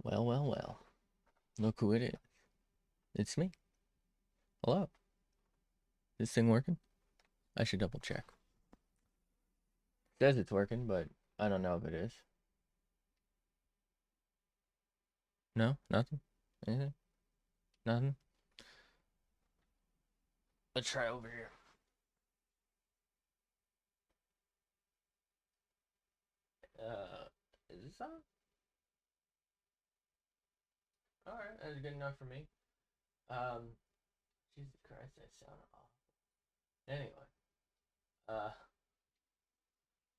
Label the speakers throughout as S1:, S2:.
S1: Well, well, well. Look who it is. It's me. Hello. This thing working? I should double check. It says it's working, but I don't know if it is. No? Nothing? Anything? Nothing? Let's try over here. Is this on? Alright, that's good enough for me. Um, Jesus Christ, that sounded awful. Anyway, uh,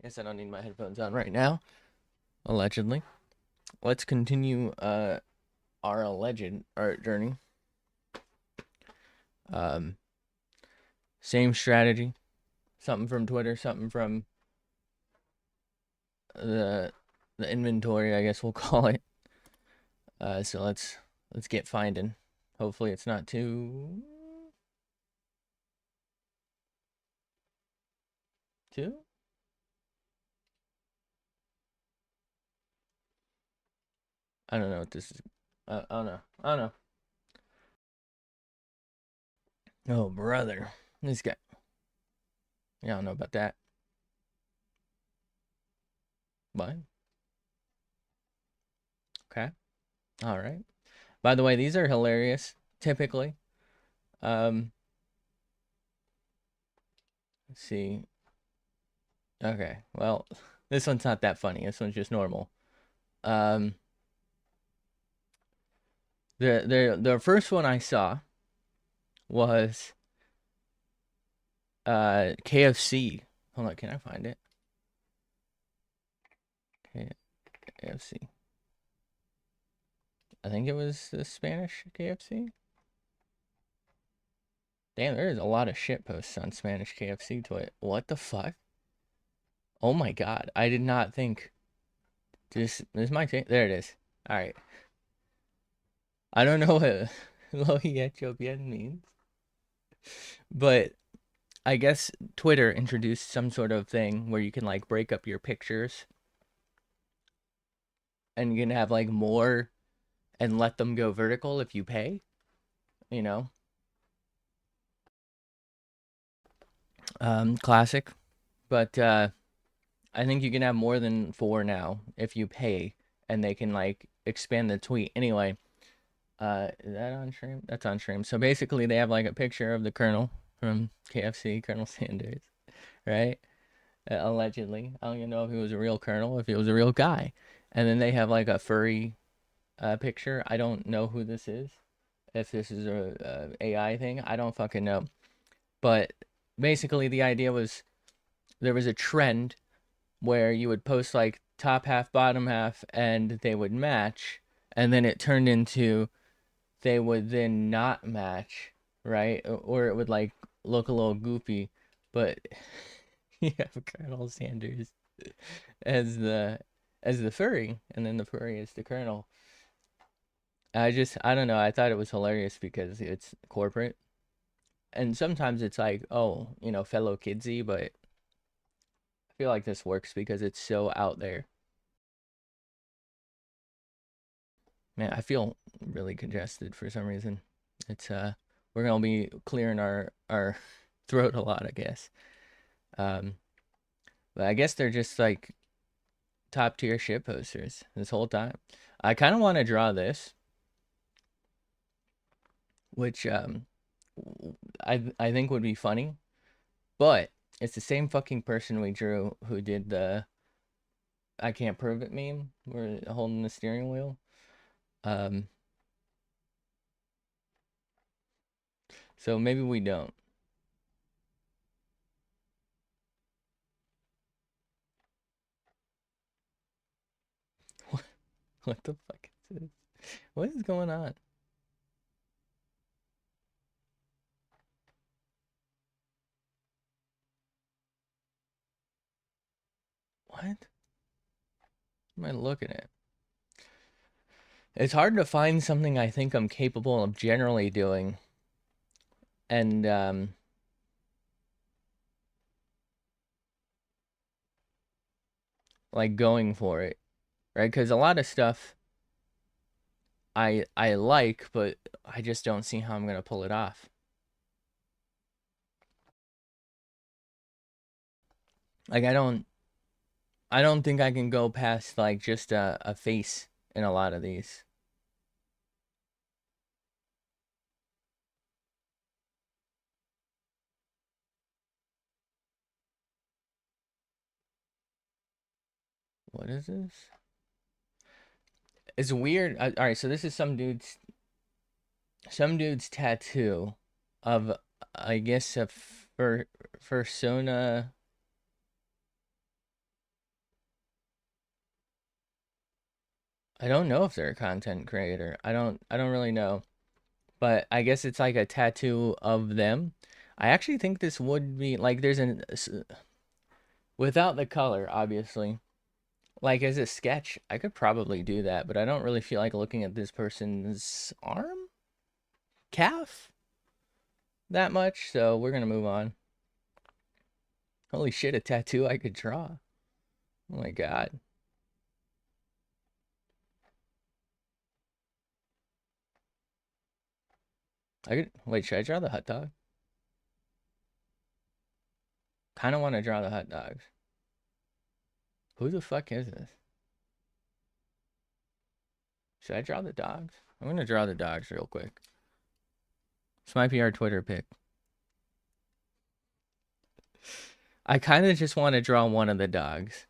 S1: guess I don't need my headphones on right now. Allegedly. Let's continue, our alleged art journey. Um, Same strategy. Something from Twitter, something from the inventory, I guess we'll call it. So let's get finding. Hopefully it's not too too. I don't know what this is. I don't know. I don't know. Oh brother, this guy. Yeah, I don't know about that. But okay, all right. By the way, these are hilarious. Typically, um, let's see. Okay, well, this one's not that funny. This one's just normal. Um, the first one I saw was KFC. Hold on, can I find it? KFC. I think it was the Spanish KFC. Damn, there is a lot of shit posts on Spanish KFC Twitter. What the fuck? Oh my god, I did not think. This might take. There it is. All right. I don't know what lo hecho bien means, but I guess Twitter introduced some sort of thing where you can like break up your pictures and you can have like more and let them go vertical if you pay, you know. Classic. But I think you can have more than 4 now if you pay and they can like expand the tweet. Anyway, is that on stream? That's on stream. So basically they have like a picture of the Colonel from KFC, Colonel Sanders, right? Allegedly. I don't even know if he was a real colonel, if he was a real guy. And then they have like a furry picture. I don't know who this is. If this is a AI thing, I don't fucking know. But basically the idea was there was a trend where you would post like top half, bottom half, and they would match, and then it turned into they would then not match, right? Or it would like look a little goofy, but you have Colonel Sanders as the furry, and then the furry is the Colonel. I don't know. I thought it was hilarious because it's corporate, and sometimes it's like, oh, fellow kidsy, but I feel like this works because it's so out there. Man, I feel really congested for some reason. It's we're gonna be clearing our throat a lot, I guess. Um, but I guess they're just like top tier shit posters this whole time. I kind of want to draw this, which I think would be funny, but it's the same fucking person we drew who did the I can't prove it meme. We're holding the steering wheel. Um, so maybe we don't. What the fuck is this? What is going on? What am I looking at? It's hard to find something I think I'm capable of generally doing and like going for it, right? Because a lot of stuff I like, but I just don't see how I'm gonna pull it off. Like I don't think I can go past like just a face in a lot of these. What is this? It's weird. All right, so this is some dude's tattoo of I guess a persona. I don't know if they're a content creator. I don't really know. But I guess it's like a tattoo of them. I actually think this would be like there's an without the color, obviously. Like as a sketch, I could probably do that, but I don't really feel like looking at this person's arm, calf that much, so we're gonna move on. Holy shit, a tattoo I could draw. Oh my god. I could wait, should I draw the hot dog? Kinda wanna draw the hot dogs. Who the fuck is this? Should I draw the dogs? I'm gonna draw the dogs real quick. This might be our Twitter pic. I kind of just want to draw one of the dogs.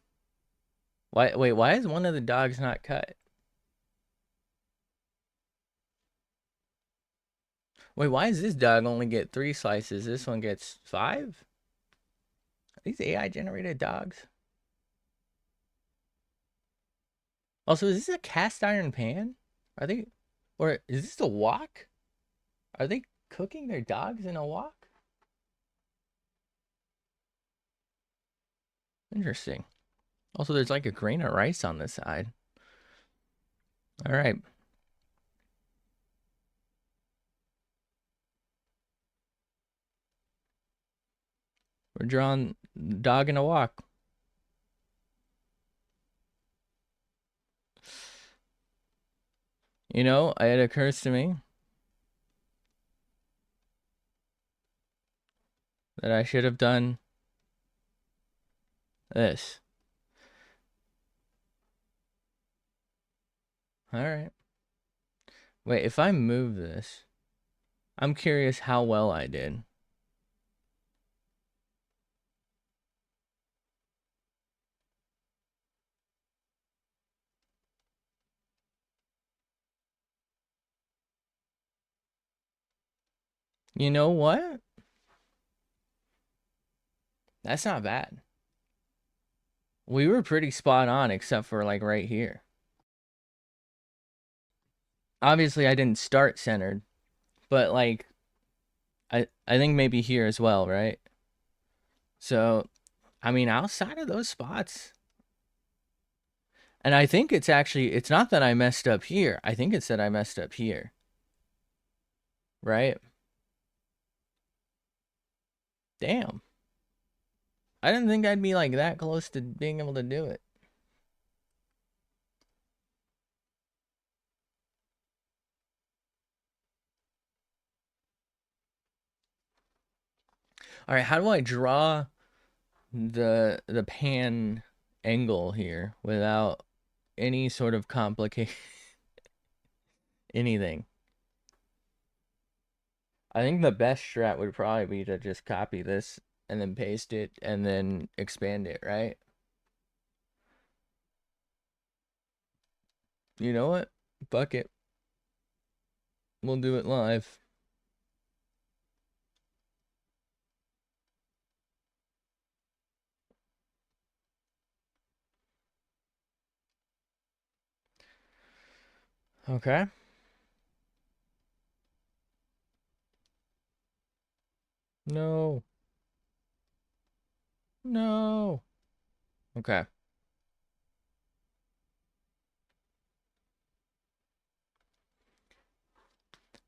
S1: Why? Wait, why is one of the dogs not cut? Wait, why does this dog only get 3 slices? This one gets 5? Are these AI generated dogs? Also, is this a cast iron pan? Are they, or is this a wok? Are they cooking their dogs in a wok? Interesting. Also, there's like a grain of rice on this side. All right. We're drawing dog in a wok. You know, it occurs to me that I should have done this. All right. Wait, if I move this, I'm curious how well I did. You know what? That's not bad. We were pretty spot on, except for like right here. Obviously, I didn't start centered, but like I think maybe here as well, right? So, I mean, outside of those spots, and I think it's actually it's not that I messed up here. I think it's that I messed up here, right? Damn. I didn't think I'd be like that close to being able to do it. All right, how do I draw the pan angle here without any sort of complication? Anything? I think the best strat would probably be to just copy this and then paste it and then expand it, right? You know what? Fuck it. We'll do it live. Okay. No. No. Okay.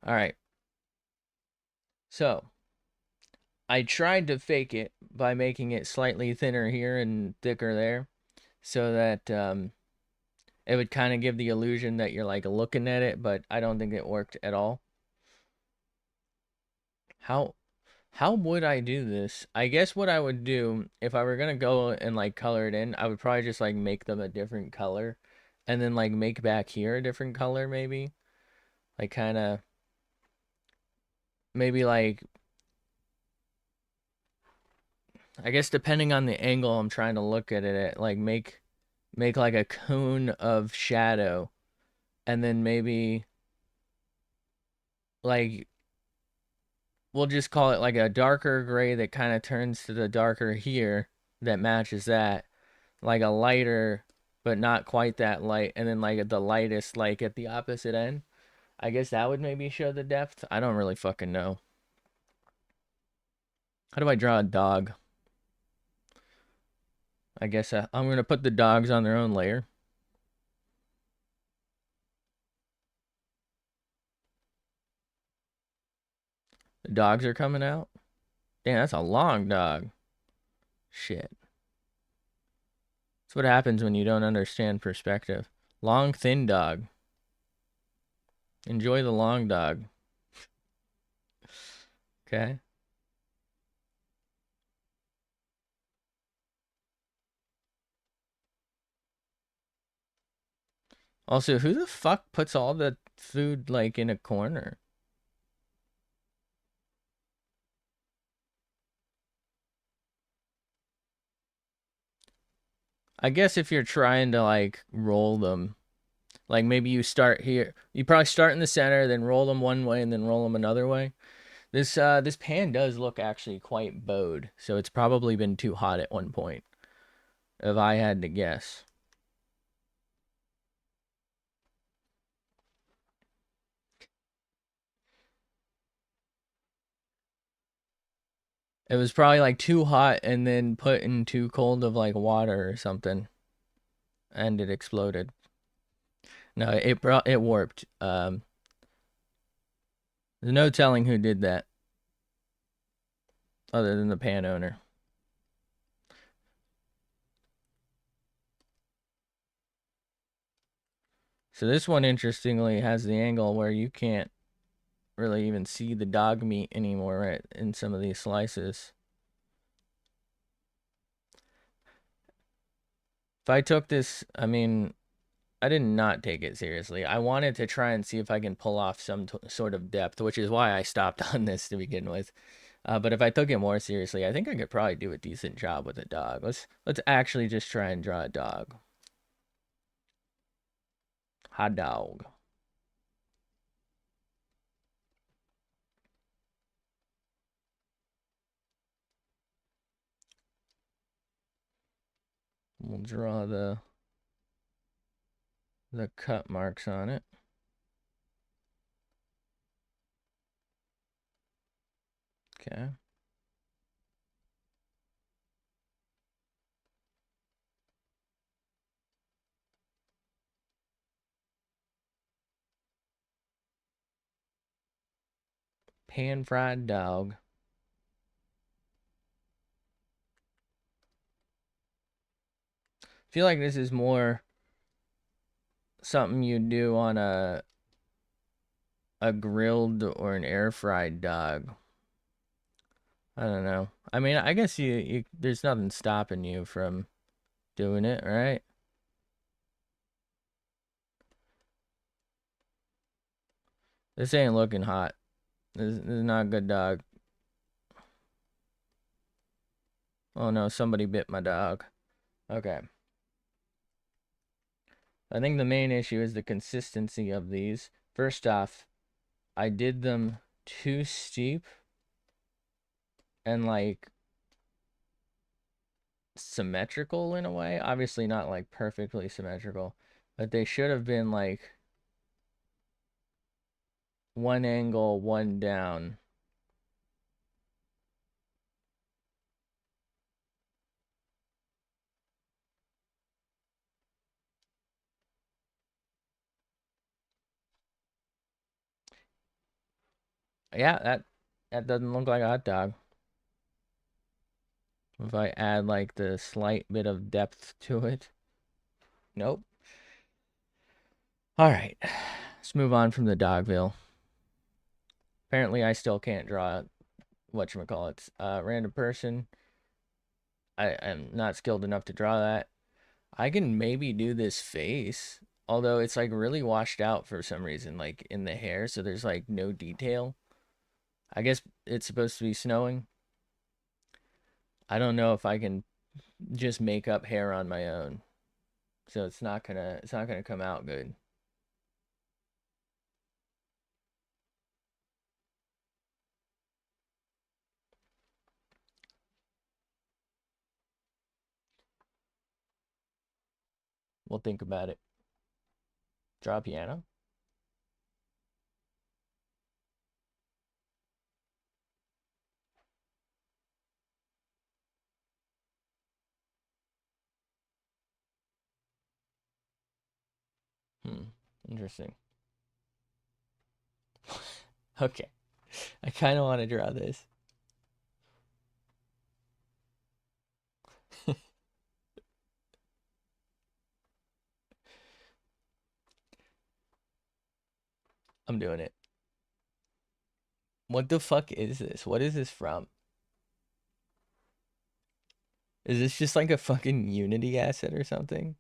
S1: All right. So, I tried to fake it by making it slightly thinner here and thicker there so that it would kind of give the illusion that you're like looking at it, but I don't think it worked at all. How how would I do this? I guess what I would do if I were gonna go and like color it in, I would probably just like make them a different color and then like make back here a different color maybe. Like kind of maybe like I guess depending on the angle I'm trying to look at it, like make like a cone of shadow and then maybe like we'll just call it like a darker gray that kind of turns to the darker here that matches that, like a lighter but not quite that light, and then like the lightest like at the opposite end. I guess that would maybe show the depth. I don't really fucking know. How do I draw a dog? I guess I'm gonna put the dogs on their own layer. The dogs are coming out. Damn, that's a long dog. Shit. That's what happens when you don't understand perspective. Long, thin dog. Enjoy the long dog. Okay. Also, who the fuck puts all the food like in a corner? I guess if you're trying to like roll them, like maybe you start here, you probably start in the center, then roll them one way and then roll them another way. This pan does look actually quite bowed, so it's probably been too hot at one point, if I had to guess. It was probably like too hot and then put in too cold of like water or something, and it exploded. No, it warped. There's no telling who did that, other than the pan owner. So this one, interestingly, has the angle where you can't really even see the dog meat anymore, right, in some of these slices. If I took this, I mean, I did not take it seriously. I wanted to try and see if I can pull off some sort of depth, which is why I stopped on this to begin with. But if I took it more seriously, I think I could probably do a decent job with a dog. Let's actually just try and draw a dog. Hot dog. We'll draw the cut marks on it. Okay. Pan fried dog. Feel like this is more something you do on a grilled or an air fried dog. I don't know. I mean, I guess you there's nothing stopping you from doing it, right? This ain't looking hot. This is not a good dog. Oh no, somebody bit my dog. Okay. I think the main issue is the consistency of these. First off, I did them too steep and like symmetrical in a way. Obviously not like perfectly symmetrical, but they should have been like one angle, one down. Yeah, that doesn't look like a hot dog. If I add like the slight bit of depth to it. Nope. All right, let's move on from the Dogville. Apparently, I still can't draw whatchamacallit. Random person. I am not skilled enough to draw that. I can maybe do this face, although it's like really washed out for some reason, like in the hair, so there's like no detail. I guess it's supposed to be snowing. I don't know if I can just make up hair on my own. So it's not gonna come out good. We'll think about it. Draw piano. Interesting. Okay. I kind of want to draw this. I'm doing it. What the fuck is this? What is this from? Is this just like a fucking Unity asset or something?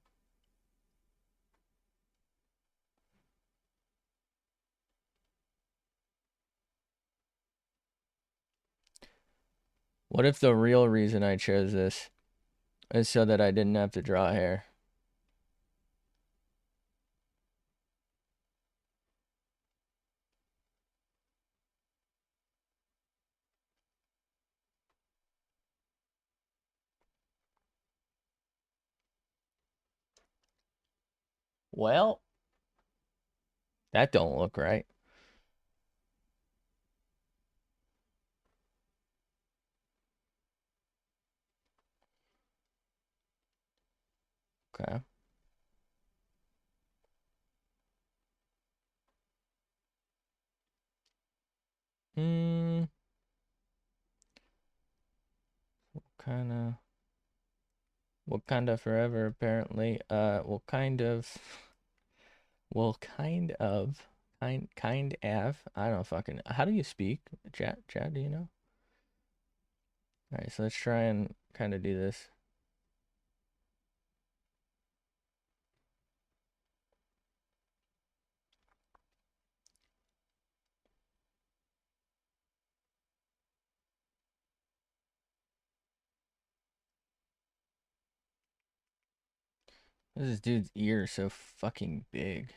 S1: What if the real reason I chose this is so that I didn't have to draw hair? Well, that don't look right. Okay. Hmm. Kind of. What kind of forever? Apparently. Well, kind of. Well, kind of. I don't fucking. How do you speak? Chat. Do you know? All right. So let's try and kind of do this. This dude's ear is so fucking big.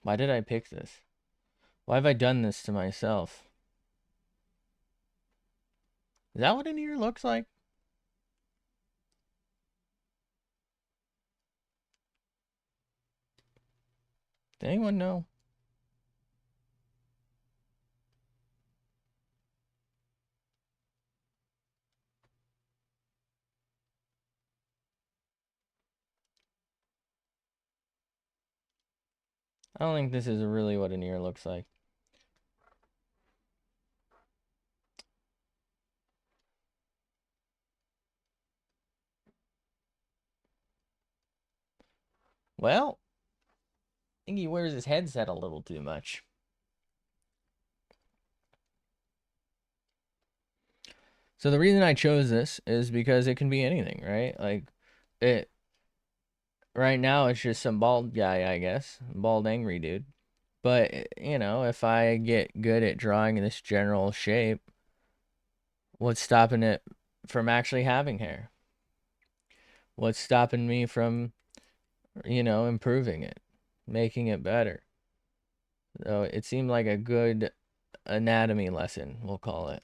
S1: Why did I pick this? Why have I done this to myself? Is that what an ear looks like? Does anyone know? I don't think this is really what an ear looks like. Well, I think he wears his headset a little too much. So the reason I chose this is because it can be anything, right? Like it right now it's just some bald guy, I guess. Bald angry dude. But you know, if I get good at drawing this general shape, what's stopping it from actually having hair? What's stopping me from, improving it, making it better? So it seemed like a good anatomy lesson, we'll call it.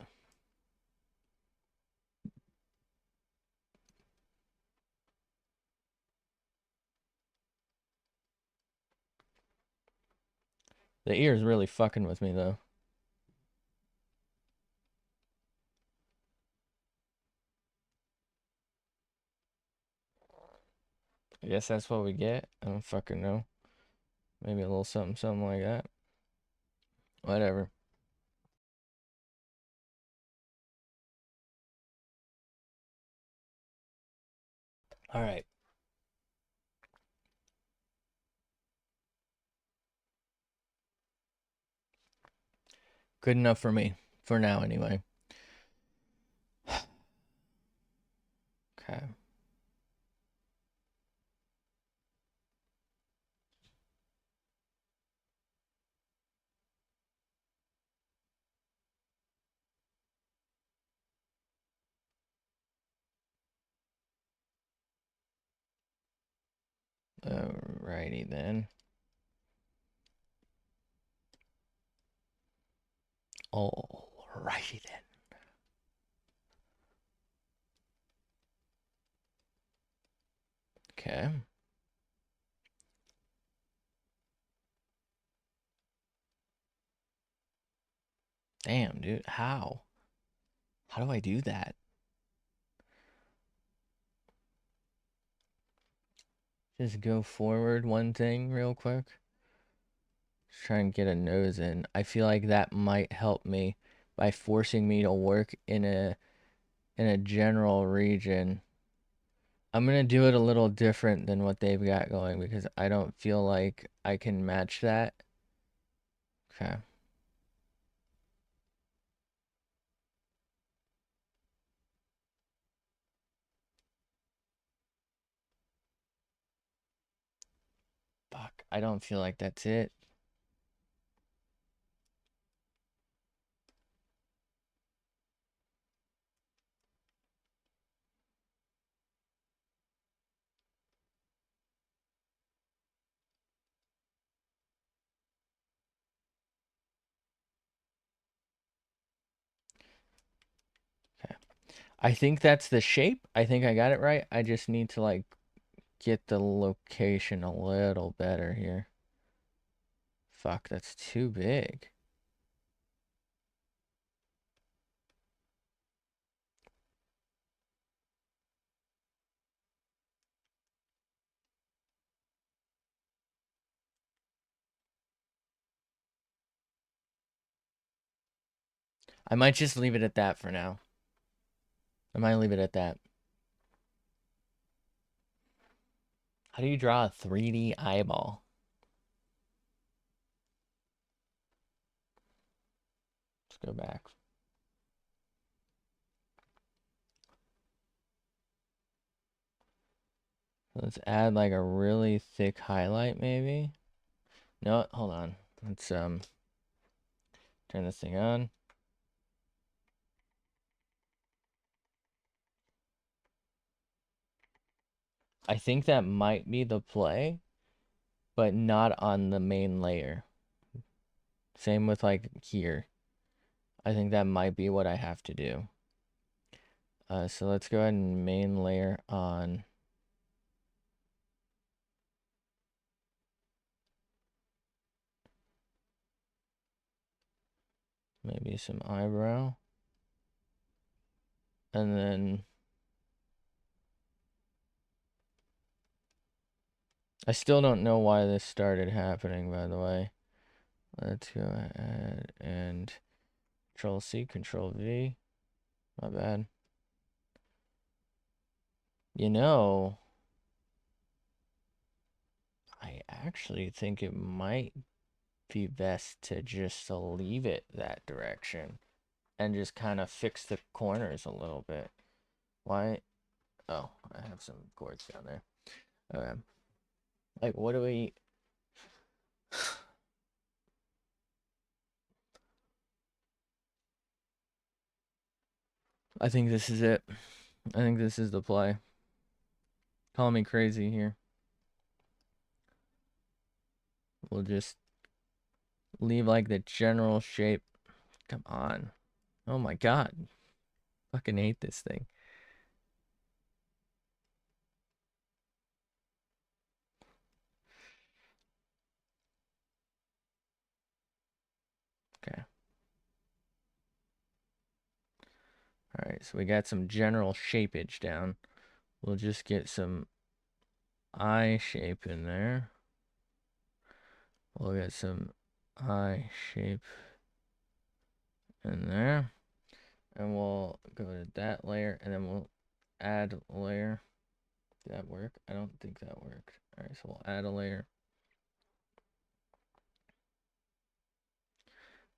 S1: The ear's really fucking with me though. I guess that's what we get. I don't fucking know. Maybe a little something like that. Whatever. All right. Good enough for me. For now, anyway. Okay. Alrighty then. Alrighty then. Okay. Damn, dude. How? How do I do that? Just go forward one thing real quick. Just try and get a nose in. I feel like that might help me by forcing me to work in a general region. I'm gonna do it a little different than what they've got going because I don't feel like I can match that. Okay. Fuck. I don't feel like that's it. Okay. I think that's the shape. I think I got it right. I just need to like get the location a little better here. Fuck, that's too big. I might just leave it at that for now. I might leave it at that. How do you draw a 3D eyeball? Let's go back. Let's add like a really thick highlight maybe. No, hold on. Let's turn this thing on. I think that might be the play, but not on the main layer. Same with like here. I think that might be what I have to do. So let's go ahead and main layer on. Maybe some eyebrow. And then I still don't know why this started happening, by the way. Let's go ahead and Control C, Control V. My bad. You know, I actually think it might be best to just leave it that direction and just kind of fix the corners a little bit. Why? Oh, I have some cords down there. Okay. Like, what do we... I think this is it. I think this is the play. Call me crazy here. We'll just leave like the general shape. Come on. Oh my god. Fucking hate this thing. Okay. Alright, so we got some general shapeage down. We'll just get some eye shape in there. We'll get some eye shape in there. And we'll go to that layer, and then we'll add a layer. Did that work? I don't think that worked. All right, so we'll add a layer.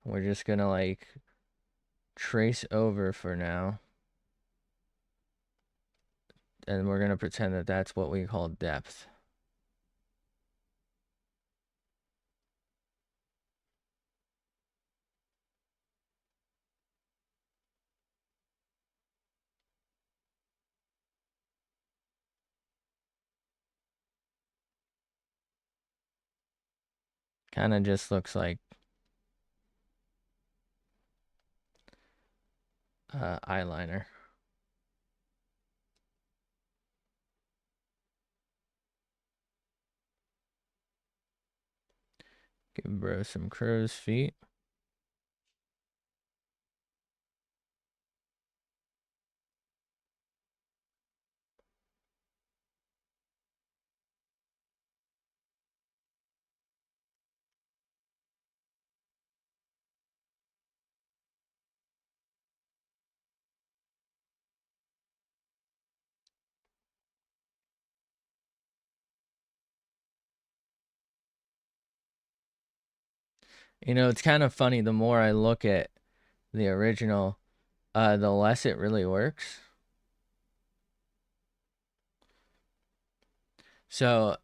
S1: We're just gonna like trace over for now. And we're gonna pretend that that's what we call depth. Kind of just looks like eyeliner. Give bro some crow's feet. You know, it's kind of funny. The more I look at the original, the less it really works. So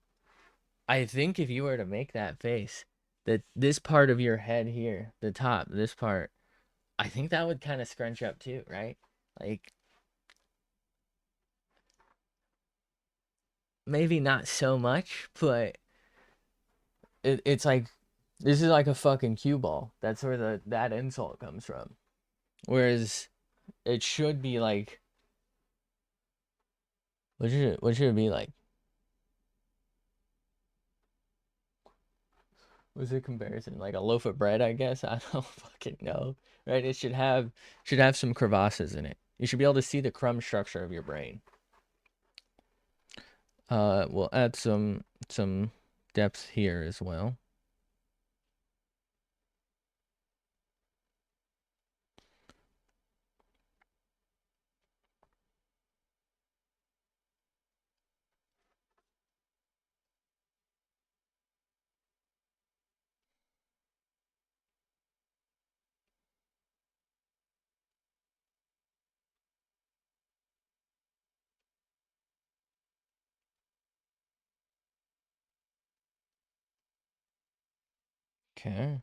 S1: I think if you were to make that face, that this part of your head here, the top, this part, I think that would kind of scrunch up too, right? Like maybe not so much, but it's like this is like a fucking cue ball. That's where that insult comes from. Whereas it should be like what should it be like? What's the comparison? Like a loaf of bread, I guess. I don't fucking know. Right? It should have some crevasses in it. You should be able to see the crumb structure of your brain. We'll add some depth here as well. Okay. And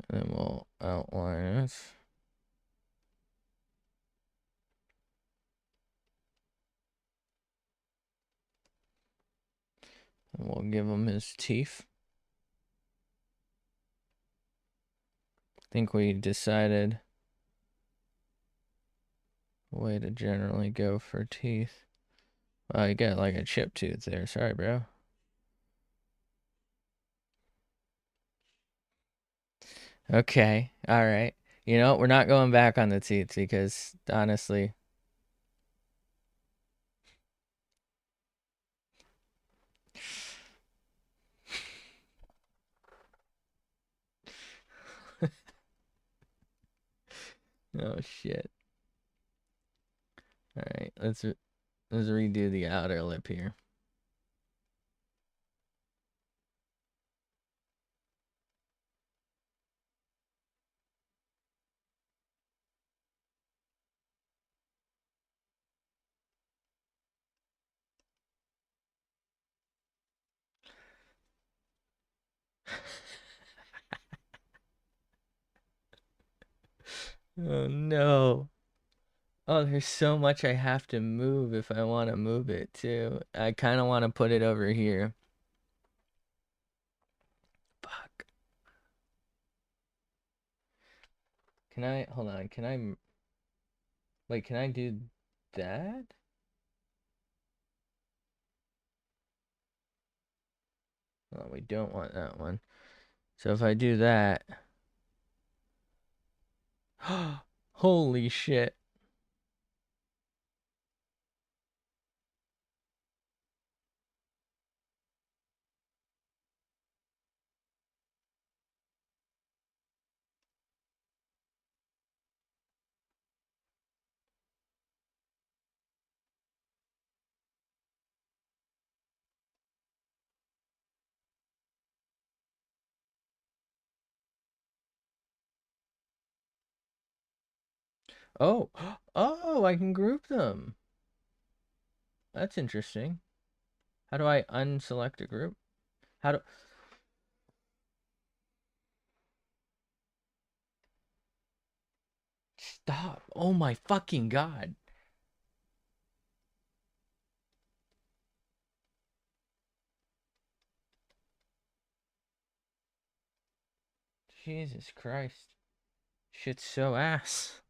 S1: then we'll outline it. And we'll give him his teeth. I think we decided a way to generally go for teeth. Oh, you got like a chip tooth there. Sorry, bro. Okay. All right. You know, we're not going back on the teeth because honestly. Oh shit. All right. Let's redo the outer lip here. Oh no. Oh, there's so much I have to move if I want to move it too. I kind of want to put it over here. Fuck. Can I, hold on, wait, can I do that? Oh, we don't want that one. So if I do that, holy shit. Oh, oh, I can group them. That's interesting. How do I unselect a group? How do... Stop. Oh my fucking god. Jesus Christ. Shit's so ass.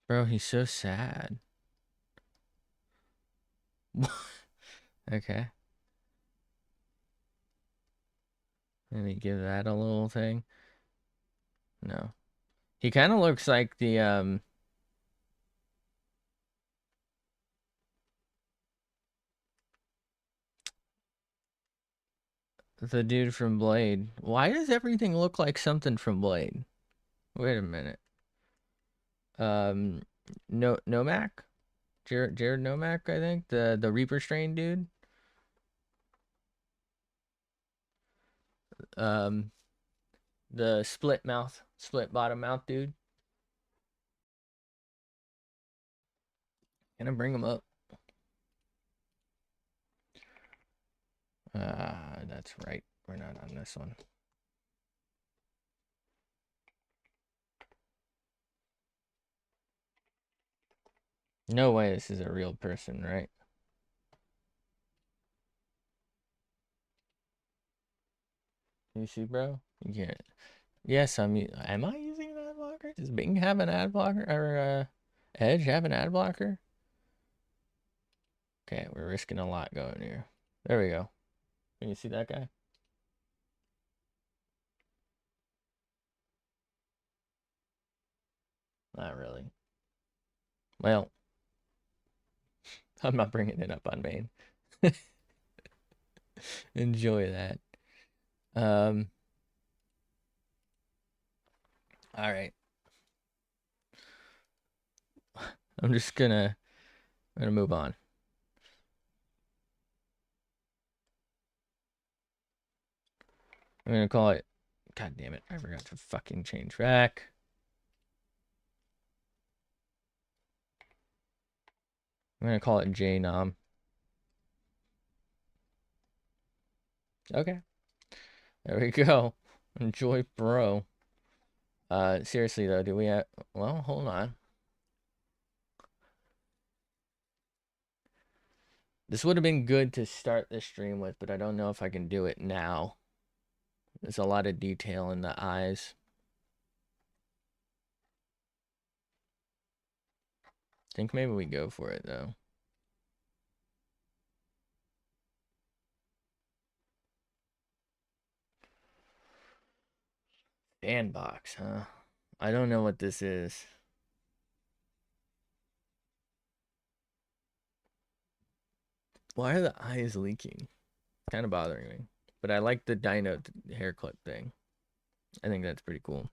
S1: Bro, he's so sad. Okay. Let me give that a little thing. No. He kind of looks like the dude from Blade. Why does everything look like something from Blade? Wait a minute. Um, no, Nomak, Jared Nomak, I think the Reaper Strain dude. Um, the split bottom mouth dude. Can I bring him up? That's right. We're not on this one. No way this is a real person, right? You see, bro? You can't. Yes, am I using an ad blocker? Does Bing have an ad blocker or Edge have an ad blocker? Okay, we're risking a lot going here. There we go. Can you see that guy? Not really. Well, I'm not bringing it up on main. Enjoy that. Um. All right. I'm just gonna move on. I'm gonna call it. God damn it! I forgot to fucking change back. I'm gonna call it J Nom. Okay. There we go. Enjoy, bro. Seriously though, do we have? Well, hold on. This would have been good to start the stream with, but I don't know if I can do it now. There's a lot of detail in the eyes. I think maybe we go for it though. Sandbox, huh? I don't know what this is. Why are the eyes leaking? Kind of bothering me. But I like the dino hair clip thing. I think that's pretty cool.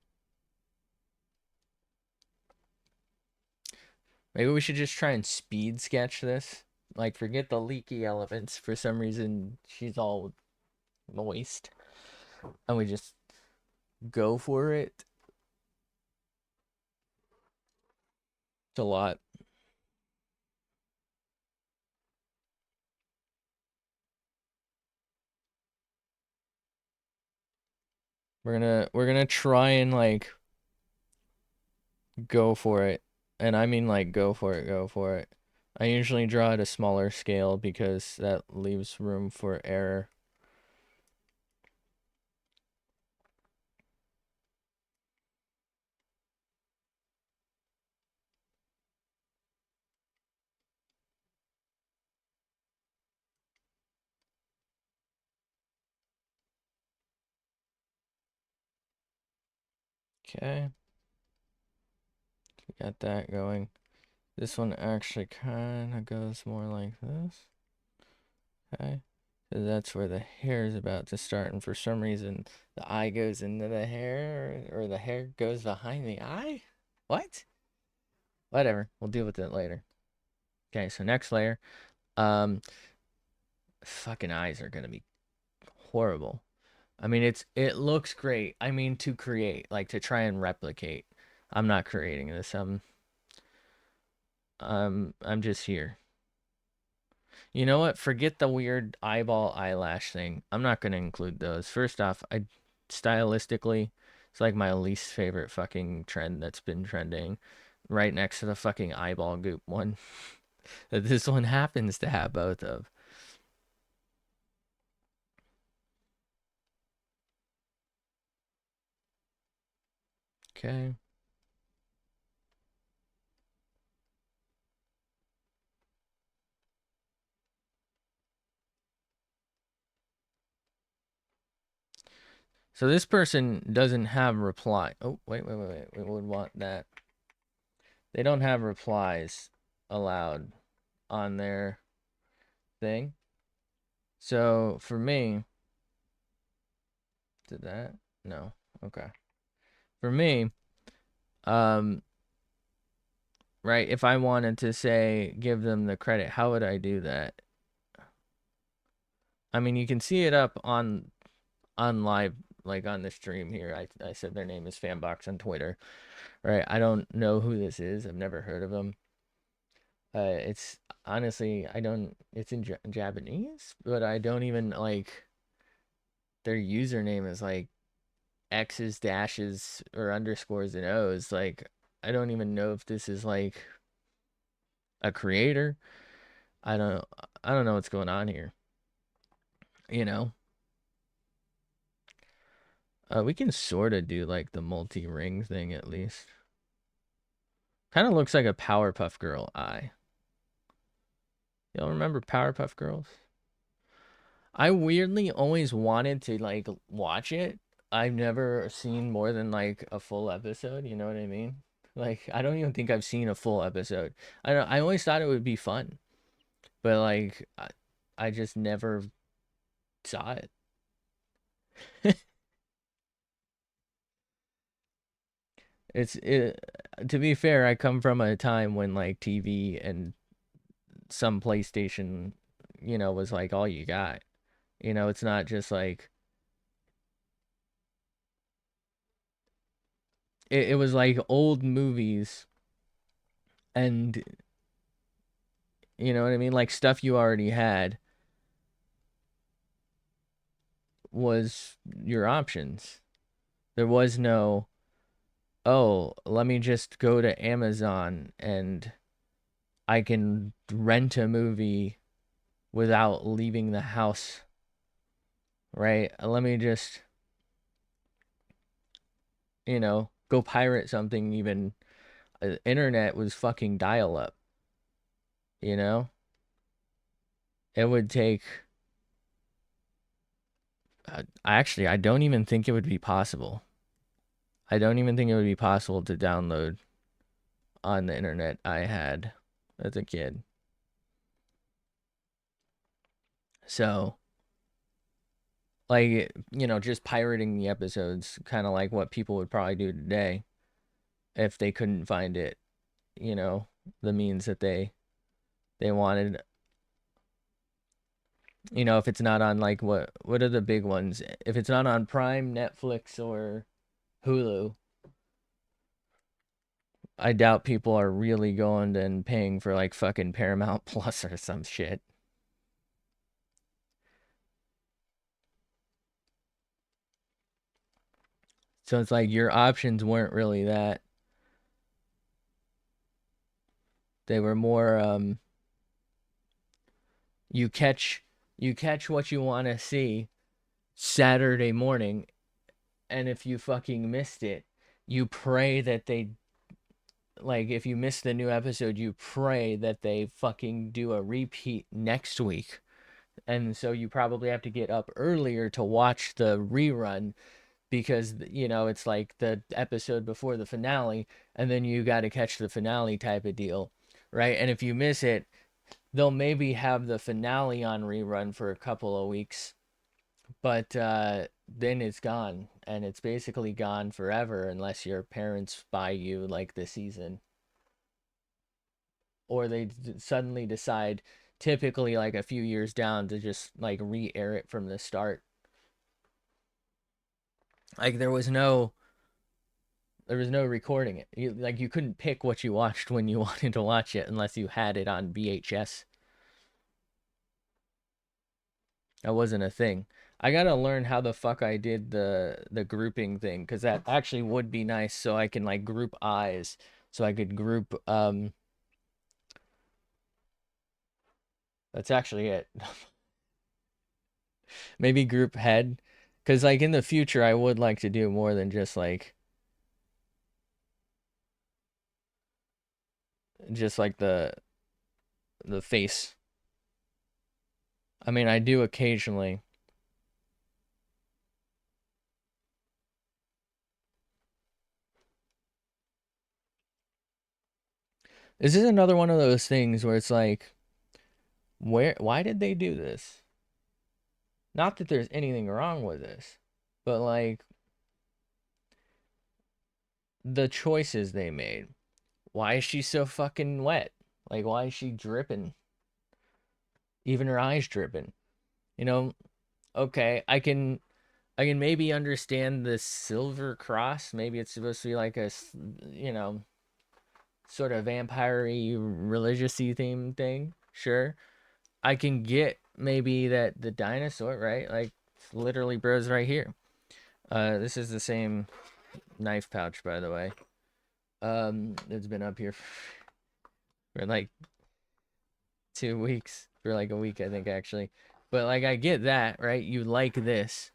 S1: Maybe we should just try and speed sketch this. Like, forget the leaky elements. For some reason, she's all moist. And we just go for it. It's a lot. We're gonna try and like go for it. And I mean like go for it, go for it. I usually draw at a smaller scale because that leaves room for error. Okay. We got that going. This one actually kind of goes more like this. Okay. So that's where the hair is about to start, and for some reason the eye goes into the hair, or the hair goes behind the eye. What? Whatever. We'll deal with it later. Okay, so next layer. Um, fucking eyes are gonna be horrible. I mean, it looks great. I mean, to create, like to try and replicate. I'm not creating this. I'm just here. You know what? Forget the weird eyeball eyelash thing. I'm not gonna include those. First off, I stylistically, it's like my least favorite fucking trend that's been trending, right next to the fucking eyeball goop one. That this one happens to have both of. Okay. So this person doesn't have reply. Oh, wait. We would want that. They don't have replies allowed on their thing. So for me, did that? No. Okay. For me, um, right, if I wanted to say give them the credit, how would I do that? I mean, you can see it up on live, like on the stream here. I said their name is Fanbox on Twitter, right? I don't know who this is. I've never heard of them. It's honestly, I don't. It's in Japanese, but I don't even like their username is like X's, dashes, or underscores and O's. Like, I don't even know if this is like a creator. I don't. I don't know what's going on here. You know. We can sort of do like the multi-ring thing at least. Kind of looks like a Powerpuff Girl eye. Y'all remember Powerpuff Girls? I weirdly always wanted to like watch it. I've never seen more than like a full episode, you know what I mean? Like I don't even think I've seen a full episode. I always thought it would be fun, but like I just never saw it. It to be fair, I come from a time when like TV and some PlayStation, was like all you got. It's not just like it was like old movies and you know what I mean? Like stuff you already had was your options. There was no, oh, let me just go to Amazon and I can rent a movie without leaving the house, right? Let me just, go pirate something even. Internet was fucking dial up, you know? It would take, I don't even think it would be possible. I don't even think it would be possible to download on the internet I had as a kid. So, like, just pirating the episodes, kind of like what people would probably do today if they couldn't find it, you know, the means that they wanted. If it's not on like what are the big ones? If it's not on Prime, Netflix, or Hulu, I doubt people are really going and paying for like fucking Paramount Plus or some shit. So it's like your options weren't really that. They were more you catch you catch what you want to see Saturday morning, and if you fucking missed it, you pray that they, like, if you missed the new episode, you pray that they fucking do a repeat next week. And so you probably have to get up earlier to watch the rerun because it's like the episode before the finale, and then you got to catch the finale type of deal, right? And if you miss it, they'll maybe have the finale on rerun for a couple of weeks, but then it's gone, and it's basically gone forever unless your parents buy you like the season, or they suddenly decide, typically like a few years down, to just like re-air it from the start. Like there was no recording it. Like you couldn't pick what you watched when you wanted to watch it unless you had it on VHS. That wasn't a thing. I gotta learn how the fuck I did the grouping thing, because that actually would be nice, so I can like group eyes, so I could group that's actually it. Maybe group head, because like in the future I would like to do more than just like the face. I mean, I do occasionally. This is another one of those things where it's like, why did they do this? Not that there's anything wrong with this, but like the choices they made. Why is she so fucking wet? Like, why is she dripping? Even her eyes dripping. You know, okay, I can maybe understand the silver cross. Maybe it's supposed to be like you know, sort of vampire-y, religious-y theme thing. Sure. I can get maybe that the dinosaur, right? Like, it's literally bros right here. This is the same knife pouch, by the way. It's been up here for like 2 weeks, for like a week, I think, actually. But like, I get that, right? You like this,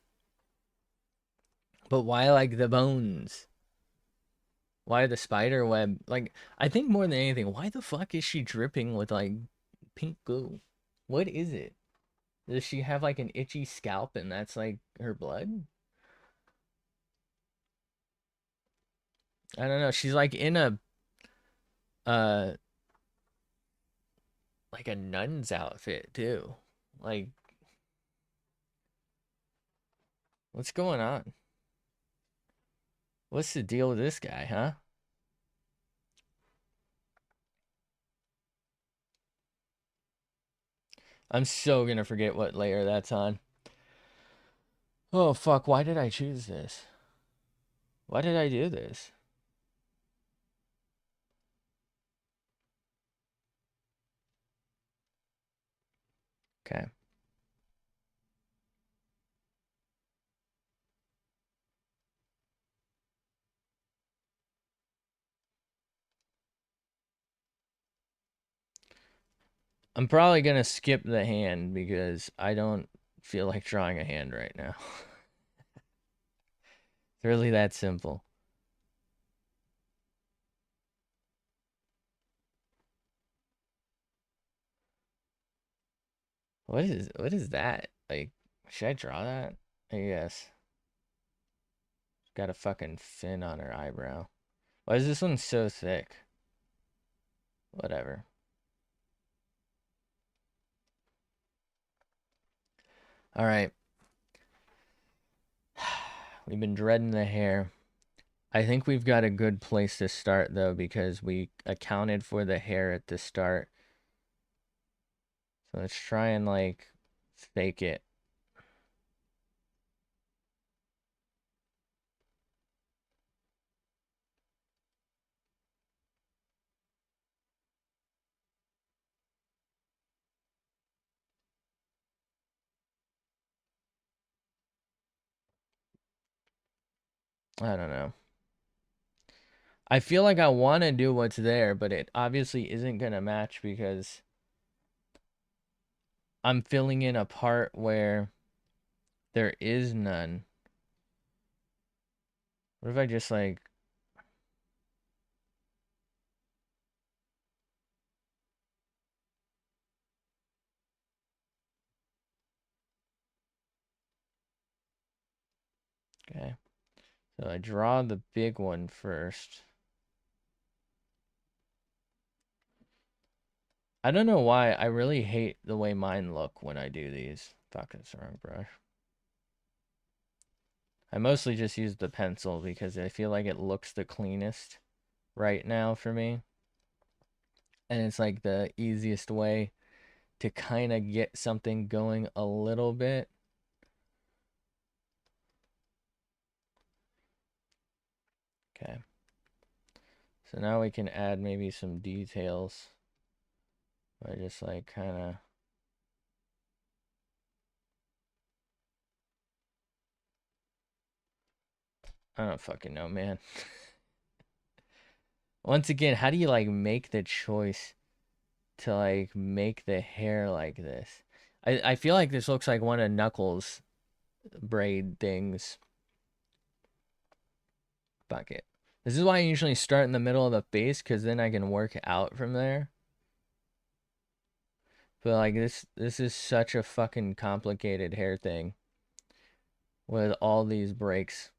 S1: but why like the bones? Why the spider web? Like, I think more than anything, why the fuck is she dripping with like pink goo? What is it? Does she have like an itchy scalp and that's like her blood? I don't know. She's like in a uh like a nun's outfit too. Like, what's going on? What's the deal with this guy, huh? I'm so gonna forget what layer that's on. Oh fuck, why did I choose this? Why did I do this? Okay. I'm probably gonna skip the hand because I don't feel like drawing a hand right now. It's really that simple. What is that? Like, should I draw that? I guess. Got a fucking fin on her eyebrow. Why is this one so thick? Whatever. All right. We've been dreading the hair. I think we've got a good place to start though, because we accounted for the hair at the start. So let's try and like fake it. I don't know. I feel like I want to do what's there, but it obviously isn't going to match because I'm filling in a part where there is none. What if I just like, okay. So I draw the big one first. I don't know why. I really hate the way mine look when I do these. Fuck, it's the wrong brush. I mostly just use the pencil because I feel like it looks the cleanest right now for me. And it's like the easiest way to kind of get something going a little bit. Okay. So now we can add maybe some details by just like kind of. I don't fucking know, man. Once again, how do you like make the choice to like make the hair like this? I feel like this looks like one of Knuckles' braid things. Fuck it. This is why I usually start in the middle of the face, because then I can work out from there. But like this is such a fucking complicated hair thing with all these breaks.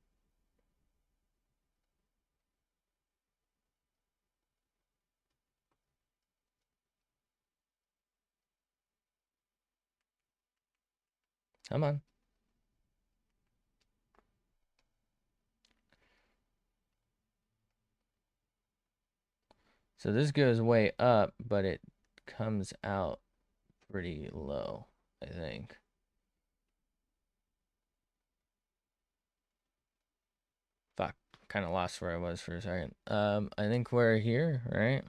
S1: Come on. So this goes way up, but it comes out pretty low, I think. Fuck, kind of lost where I was for a second. I think we're here, right?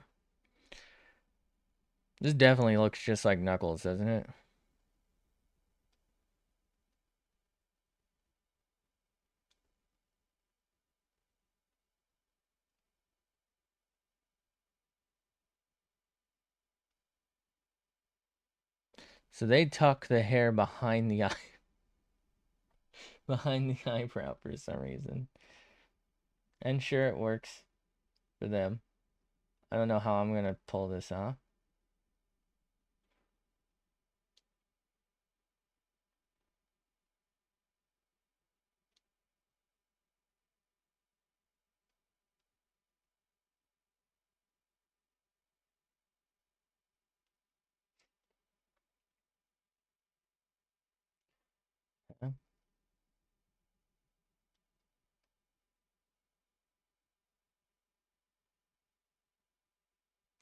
S1: This definitely looks just like Knuckles, doesn't it? So they tuck the hair behind the eye, behind the eyebrow for some reason. And sure, it works for them. I don't know how I'm gonna pull this off.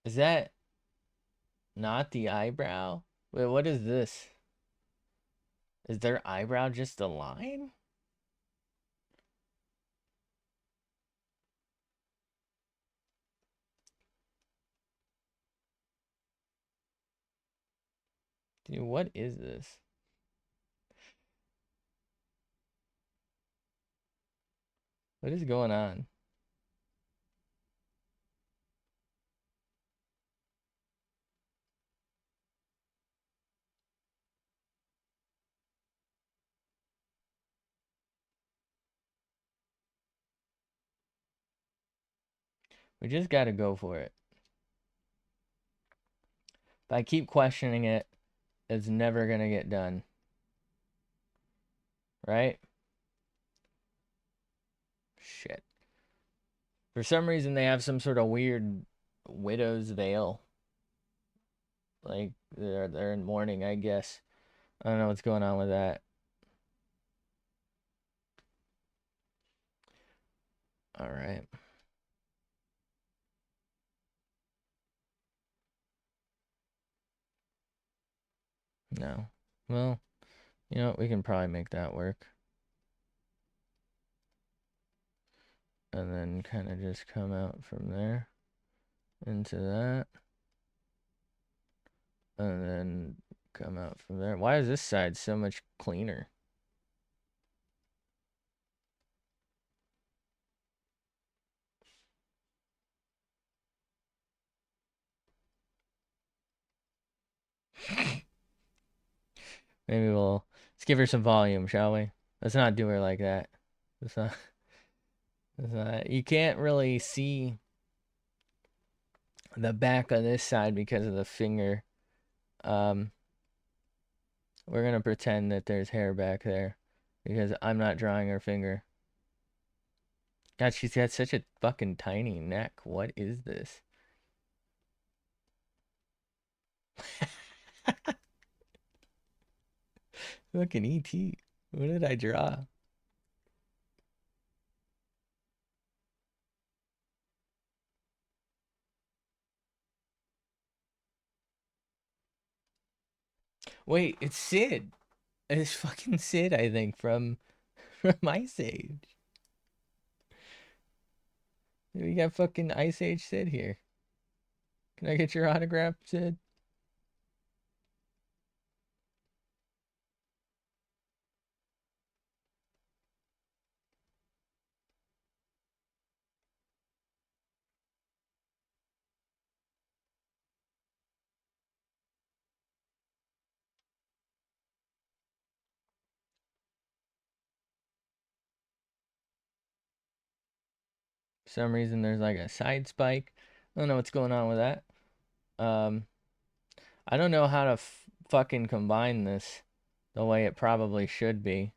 S1: Is that not the eyebrow? Wait, what is this? Is their eyebrow just a line? Dude, what is this? What is going on? We just gotta go for it. If I keep questioning it, it's never gonna get done. Right? Shit. For some reason, they have some sort of weird widow's veil. Like, they're in mourning, I guess. I don't know what's going on with that. Alright. No. Well, you know, we can probably make that work. And then kind of just come out from there into that. And then come out from there. Why is this side so much cleaner? Maybe let's give her some volume, shall we? Let's not do her like that. Let's not, let's not. You can't really see the back of this side because of the finger. Um, we're gonna pretend that there's hair back there because I'm not drawing her finger. God, she's got such a fucking tiny neck. What is this? Fucking ET. What did I draw? Wait, it's Sid. It's fucking Sid, I think, from Ice Age. We got fucking Ice Age Sid here. Can I get your autograph, Sid? For some reason, there's like a side spike. I don't know what's going on with that. Um, I don't know how to fucking combine this the way it probably should be.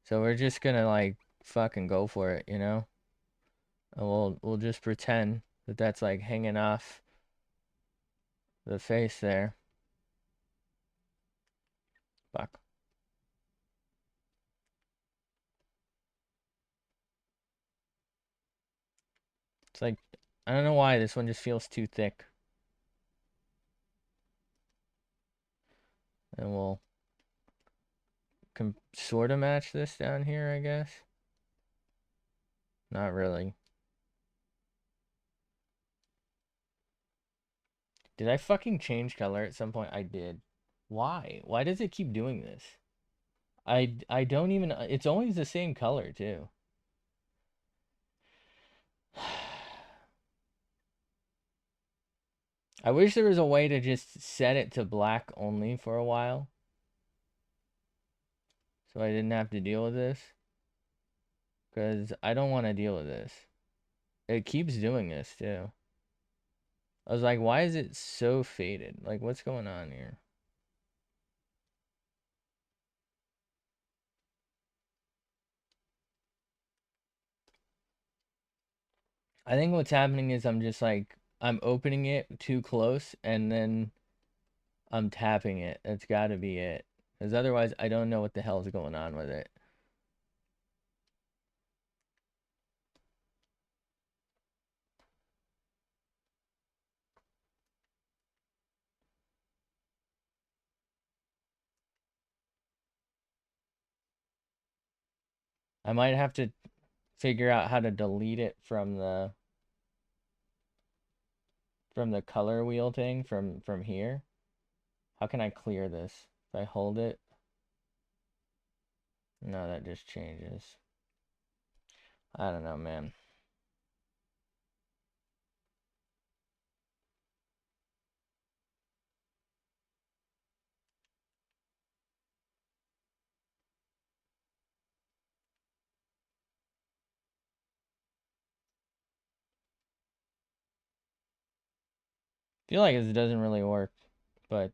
S1: So we're just gonna like fucking go for it, you know? And we'll just pretend that that's like hanging off the face there. Fuck. It's like I don't know why this one just feels too thick. And we'll sort of match this down here, I guess. Not really. Did I fucking change color at some point? I did. Why? Why does it keep doing this? I don't even. It's always the same color too. I wish there was a way to just set it to black only for a while, so I didn't have to deal with this. Because I don't want to deal with this. It keeps doing this too. I was like, why is it so faded? Like, what's going on here? I think what's happening is I'm just like, I'm opening it too close and then I'm tapping it. That's got to be it. Because otherwise, I don't know what the hell's going on with it. I might have to figure out how to delete it from the color wheel thing from here. How can I clear this? If I hold it, no, that just changes. I don't know, man. Feel like this doesn't really work, but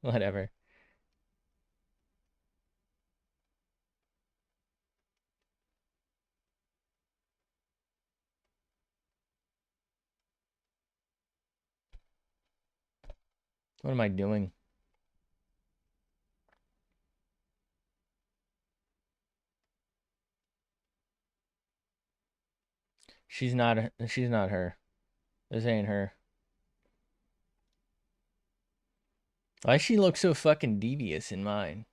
S1: whatever. What am I doing? She's not her. This ain't her. Why she look so fucking devious in mine?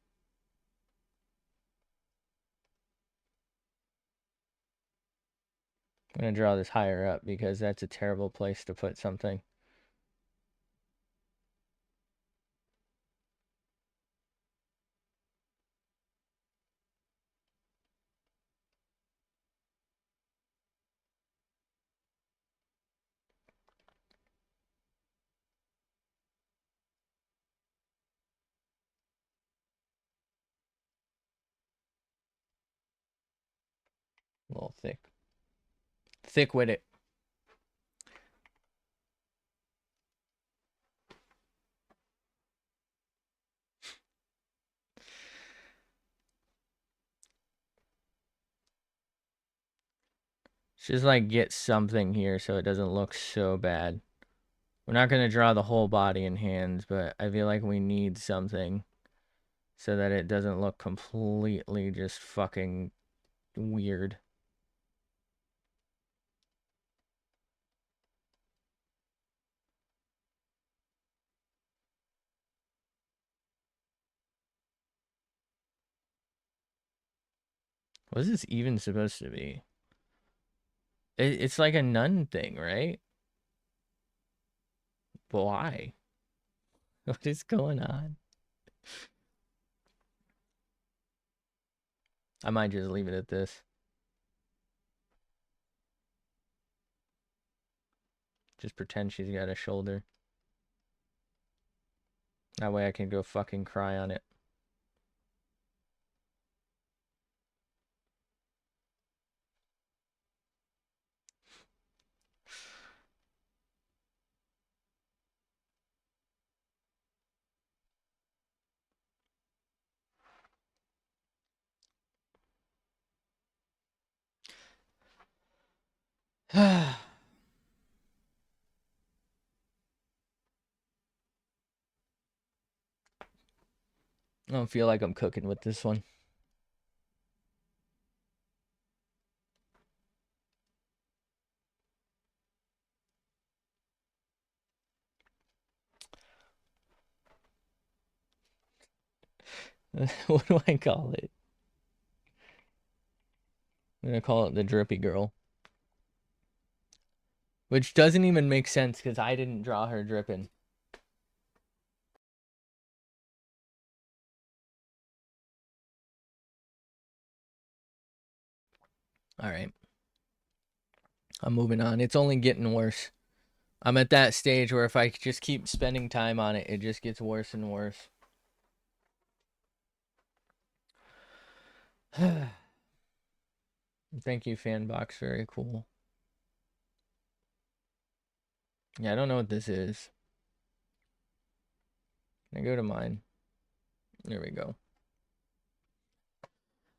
S1: I'm gonna draw this higher up because that's a terrible place to put something. A little thick. Thick with it. Just like get something here so it doesn't look so bad. We're not going to draw the whole body and hands, but I feel like we need something so that it doesn't look completely just fucking weird. What is this even supposed to be? It's like a nun thing, right? But why? What is going on? I might just leave it at this. Just pretend she's got a shoulder. That way I can go fucking cry on it. I don't feel like I'm cooking with this one. What do I call it? I'm gonna call it the drippy girl. Which doesn't even make sense because I didn't draw her dripping. Alright. I'm moving on. It's only getting worse. I'm at that stage where if I just keep spending time on it, it just gets worse and worse. Thank you, Fanbox. Very cool. Yeah, I don't know what this is. Can I go to mine? There we go.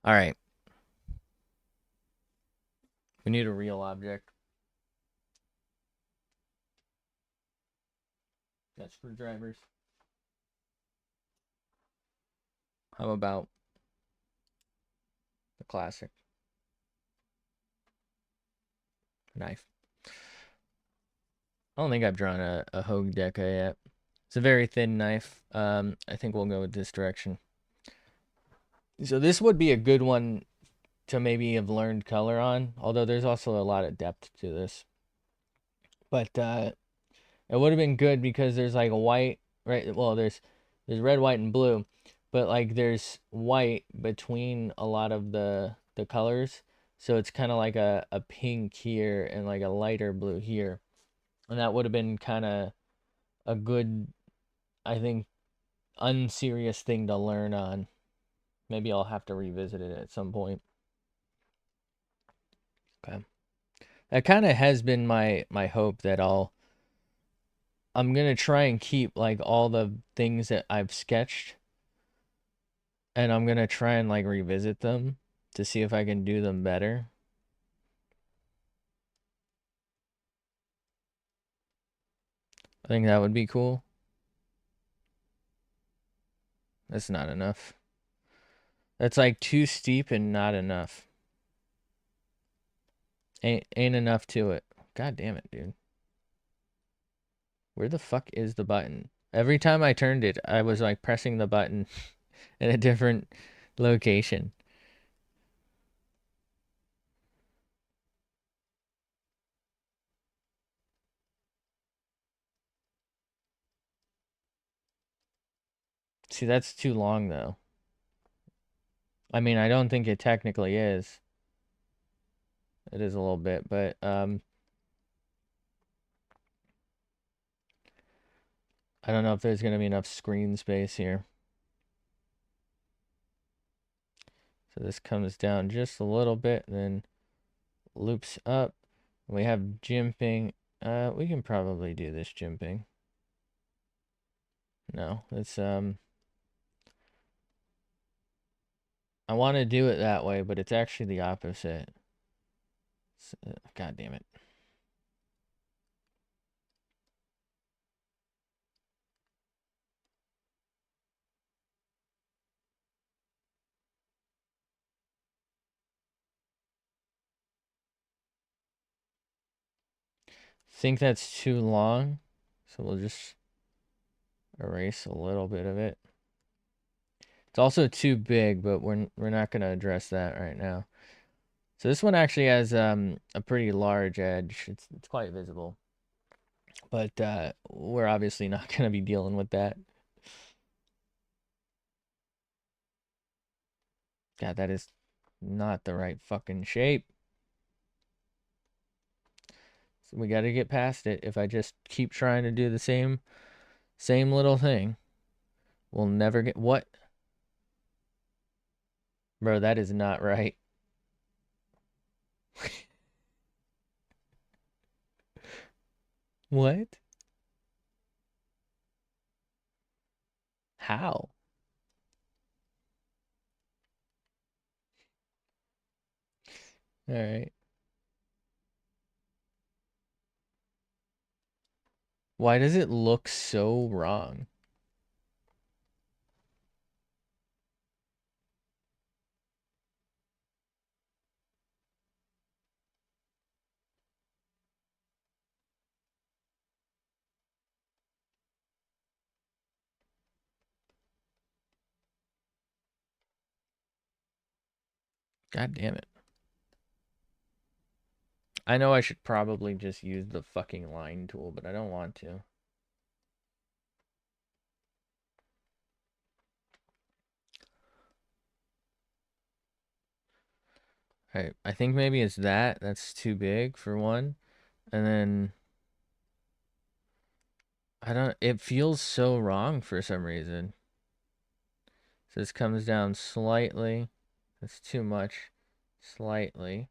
S1: All right. We need a real object. Got screwdrivers. How about the classic knife? I don't think I've drawn a Hogue Deka yet. It's a very thin knife. I think we'll go with this direction. So this would be a good one to maybe have learned color on, although there's also a lot of depth to this. But it would have been good because there's like a white, right? Well, there's red, white, and blue, but like there's white between a lot of the colors, so it's kind of like a pink here and like a lighter blue here, and that would have been kind of a good, I think, unserious thing to learn on. Maybe I'll have to revisit it at some point. Okay. That kind of has been my hope that I'm gonna try and keep like all the things that I've sketched, and I'm gonna try and like revisit them to see if I can do them better. I think that would be cool. That's not enough. That's like too steep and not enough. Ain't enough to it. God damn it, dude. Where the fuck is the button? Every time I turned it, I was like pressing the button in a different location. See, that's too long though. I mean, I don't think it technically is. It is a little bit, but I don't know if there's gonna be enough screen space here. So this comes down just a little bit, then loops up. We have jimping. We can probably do this jimping. No, it's I want to do it that way, but it's actually the opposite. God damn it. think that's too long, so we'll just erase a little bit of it. It's also too big, but we're not gonna address that right now. So this one actually has a pretty large edge. It's quite visible, but we're obviously not gonna be dealing with that. God, that is not the right fucking shape. So we got to get past it. If I just keep trying to do the same little thing, we'll never get what? Bro, that is not right. What? How? All right. Why does it look so wrong? God damn it. I know I should probably just use the fucking line tool, but I don't want to. All right, I think maybe it's that. That's too big for one. And then it feels so wrong for some reason. So this comes down slightly. That's too much. Slightly.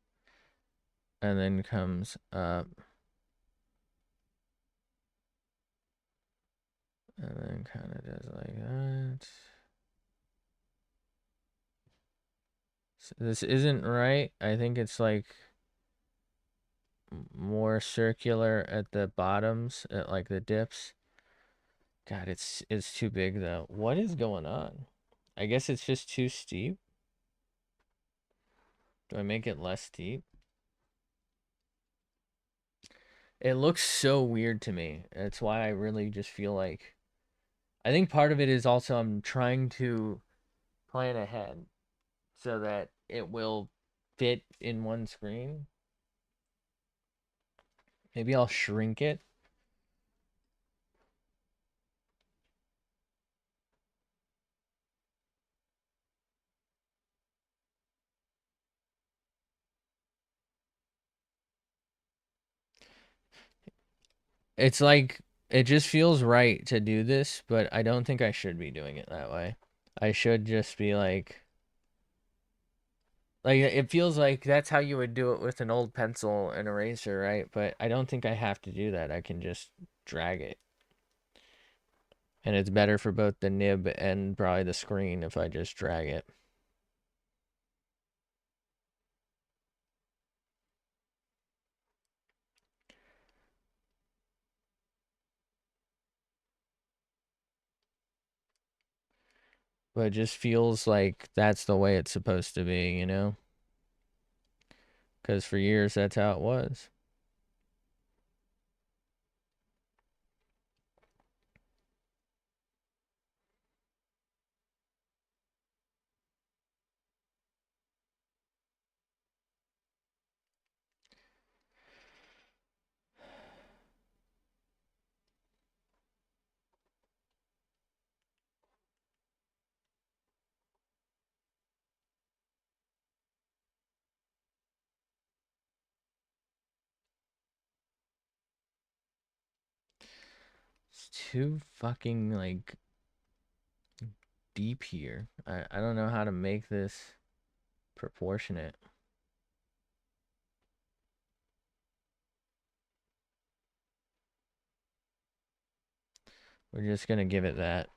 S1: And then comes up. And then kind of does like that. So this isn't right. I think it's like more circular at the bottoms, at like the dips. God, it's too big though. What is going on? I guess it's just too steep. Do I make it less steep? It looks so weird to me. That's why I really just feel like I think part of it is also I'm trying to plan ahead so that it will fit in one screen. Maybe I'll shrink it. It's like it just feels right to do this, but I don't think I should be doing it that way. I should just be like it feels like that's how you would do it with an old pencil and eraser, right? But I don't think I have to do that. I can just drag it. And it's better for both the nib and probably the screen if I just drag it. But it just feels like that's the way it's supposed to be, you know? Because for years, that's how it was. It's too fucking, like, deep here. I don't know how to make this proportionate. We're just going to give it that.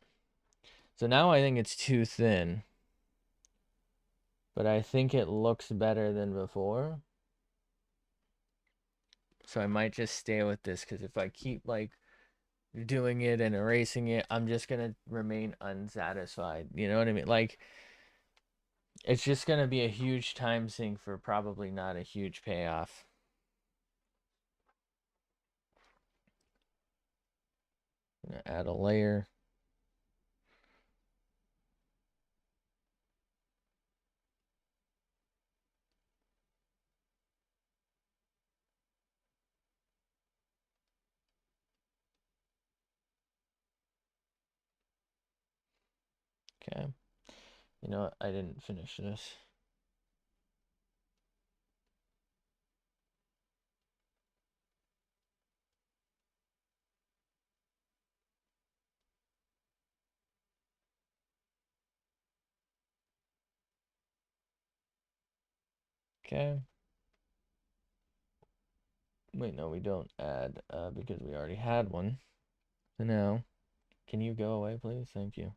S1: So now I think it's too thin. But I think it looks better than before. So I might just stay with this because if I keep like doing it and erasing it, I'm just gonna remain unsatisfied. You know what I mean? Like it's just gonna be a huge time sink for probably not a huge payoff. Add a layer. Okay. You know what? I didn't finish this. Okay. Wait, no, we don't add because we already had one. So now, can you go away, please? Thank you.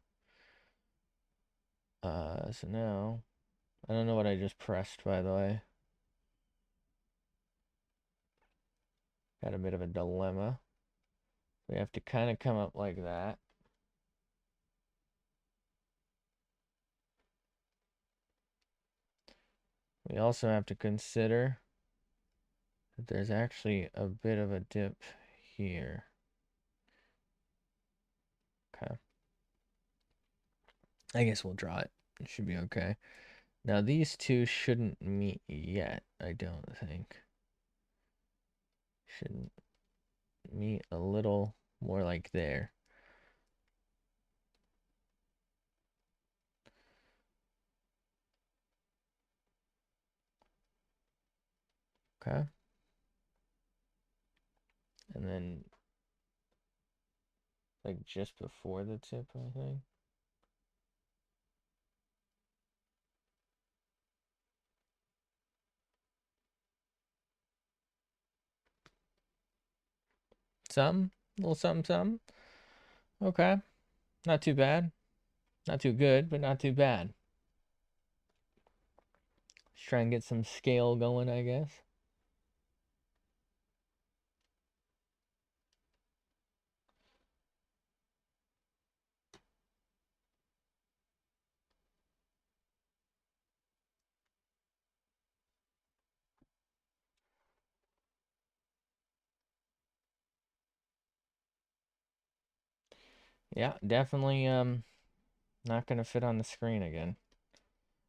S1: So now, I don't know what I just pressed, by the way. Got a bit of a dilemma. We have to kind of come up like that. We also have to consider that there's actually a bit of a dip here. Okay. I guess we'll draw it. It should be okay. Now these two shouldn't meet yet, I don't think. Shouldn't meet a little more like there. Okay. And then like just before the tip, I think. Some, little something, something. Okay. Not too bad. Not too good, but not too bad. Let's try and get some scale going, I guess. Yeah, definitely not gonna fit on the screen again.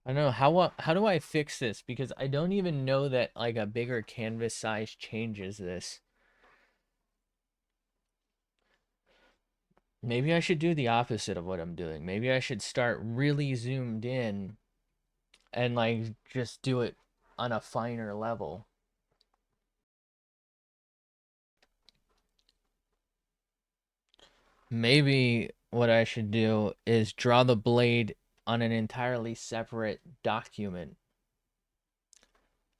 S1: I don't know how do I fix this because I don't even know that like a bigger canvas size changes this. Maybe I should do the opposite of what I'm doing. Maybe I should start really zoomed in and like just do it on a finer level. Maybe what I should do is draw the blade on an entirely separate document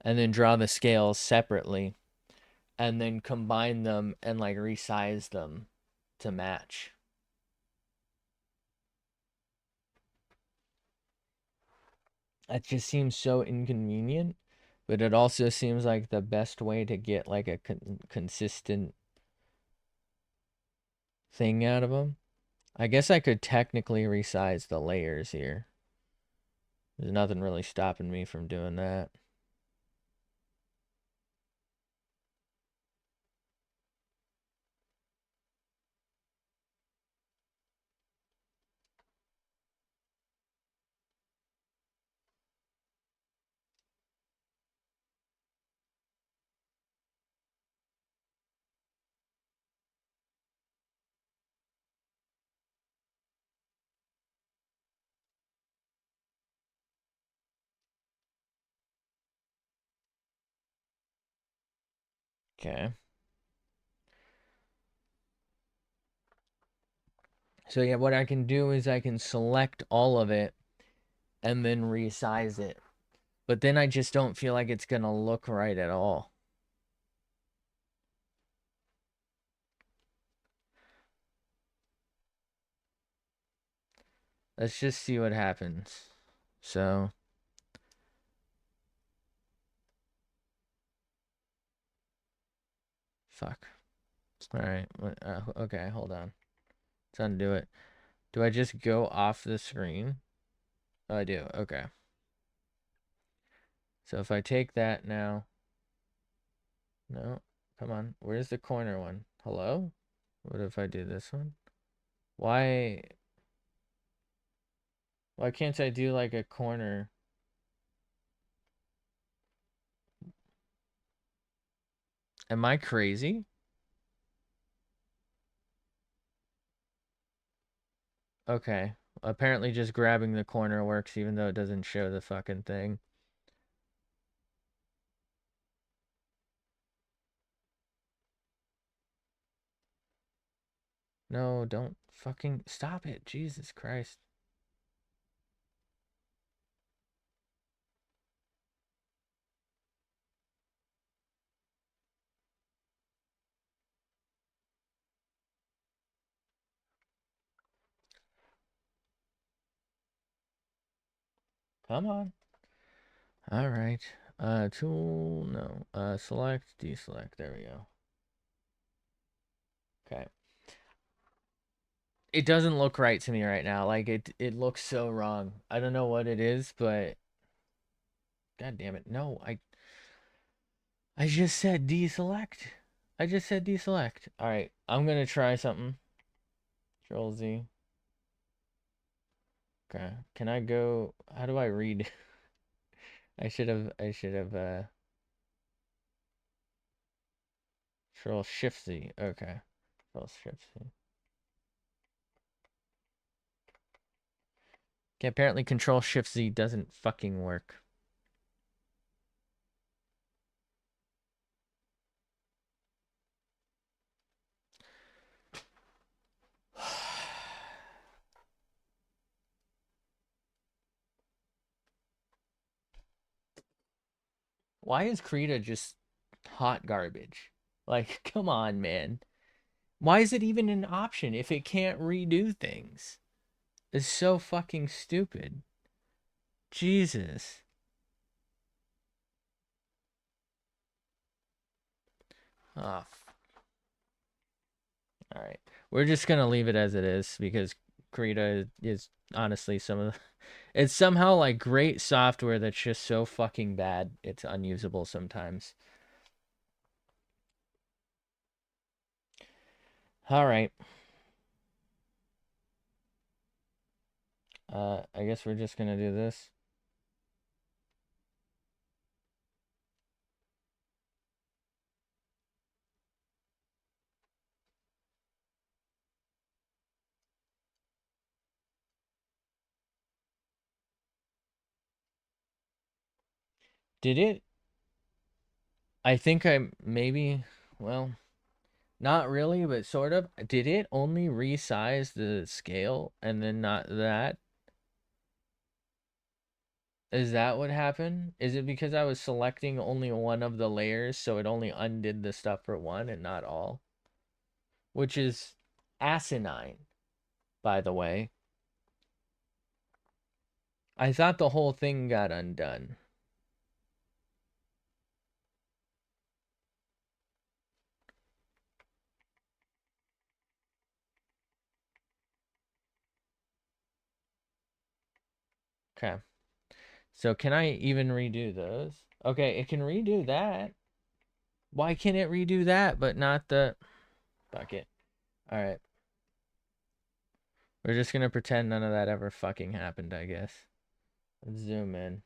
S1: and then draw the scales separately and then combine them and like resize them to match. That just seems so inconvenient, but it also seems like the best way to get like a consistent thing out of them. I guess I could technically resize the layers here. There's nothing really stopping me from doing that. Okay. So yeah, what I can do is I can select all of it and then resize it. But then I just don't feel like it's gonna look right at all. Let's just see what happens. So, fuck. All right. Okay, hold on. Let's undo it. Do I just go off the screen? Oh, I do. Okay. So if I take that now. No. Come on. Where's the corner one? Hello? What if I do this one? Why can't I do like a corner? Am I crazy? Okay. Apparently just grabbing the corner works even though it doesn't show the fucking thing. No, don't fucking stop it. Jesus Christ. Come on. All right. Tool, no. Select, deselect. There we go. Okay. It doesn't look right to me right now. Like it looks so wrong. I don't know what it is, but god damn it. No, I just said deselect. I just said deselect. All right, I'm going to try something. Control Z. Okay. Can I go how do I read? I should have Control Shift Z. Okay. Control Shift Z. Okay, apparently Control Shift Z doesn't fucking work. Why is Krita just hot garbage? Like, come on, man. Why is it even an option if it can't redo things? It's so fucking stupid. Jesus. Oh, all right. We're just gonna leave it as it is because Krita is honestly some of the, it's somehow like great software that's just so fucking bad it's unusable sometimes. All right. I guess we're just gonna do this. Did it? I think I maybe, well, not really, but sort of. Did it only resize the scale and then not that? Is that what happened? Is it because I was selecting only one of the layers, so it only undid the stuff for one and not all? Which is asinine, by the way. I thought the whole thing got undone. Okay. So can I even redo those? Okay, it can redo that. Why can't it redo that, but not the... Fuck it. Alright. We're just gonna pretend none of that ever fucking happened, I guess. Let's zoom in.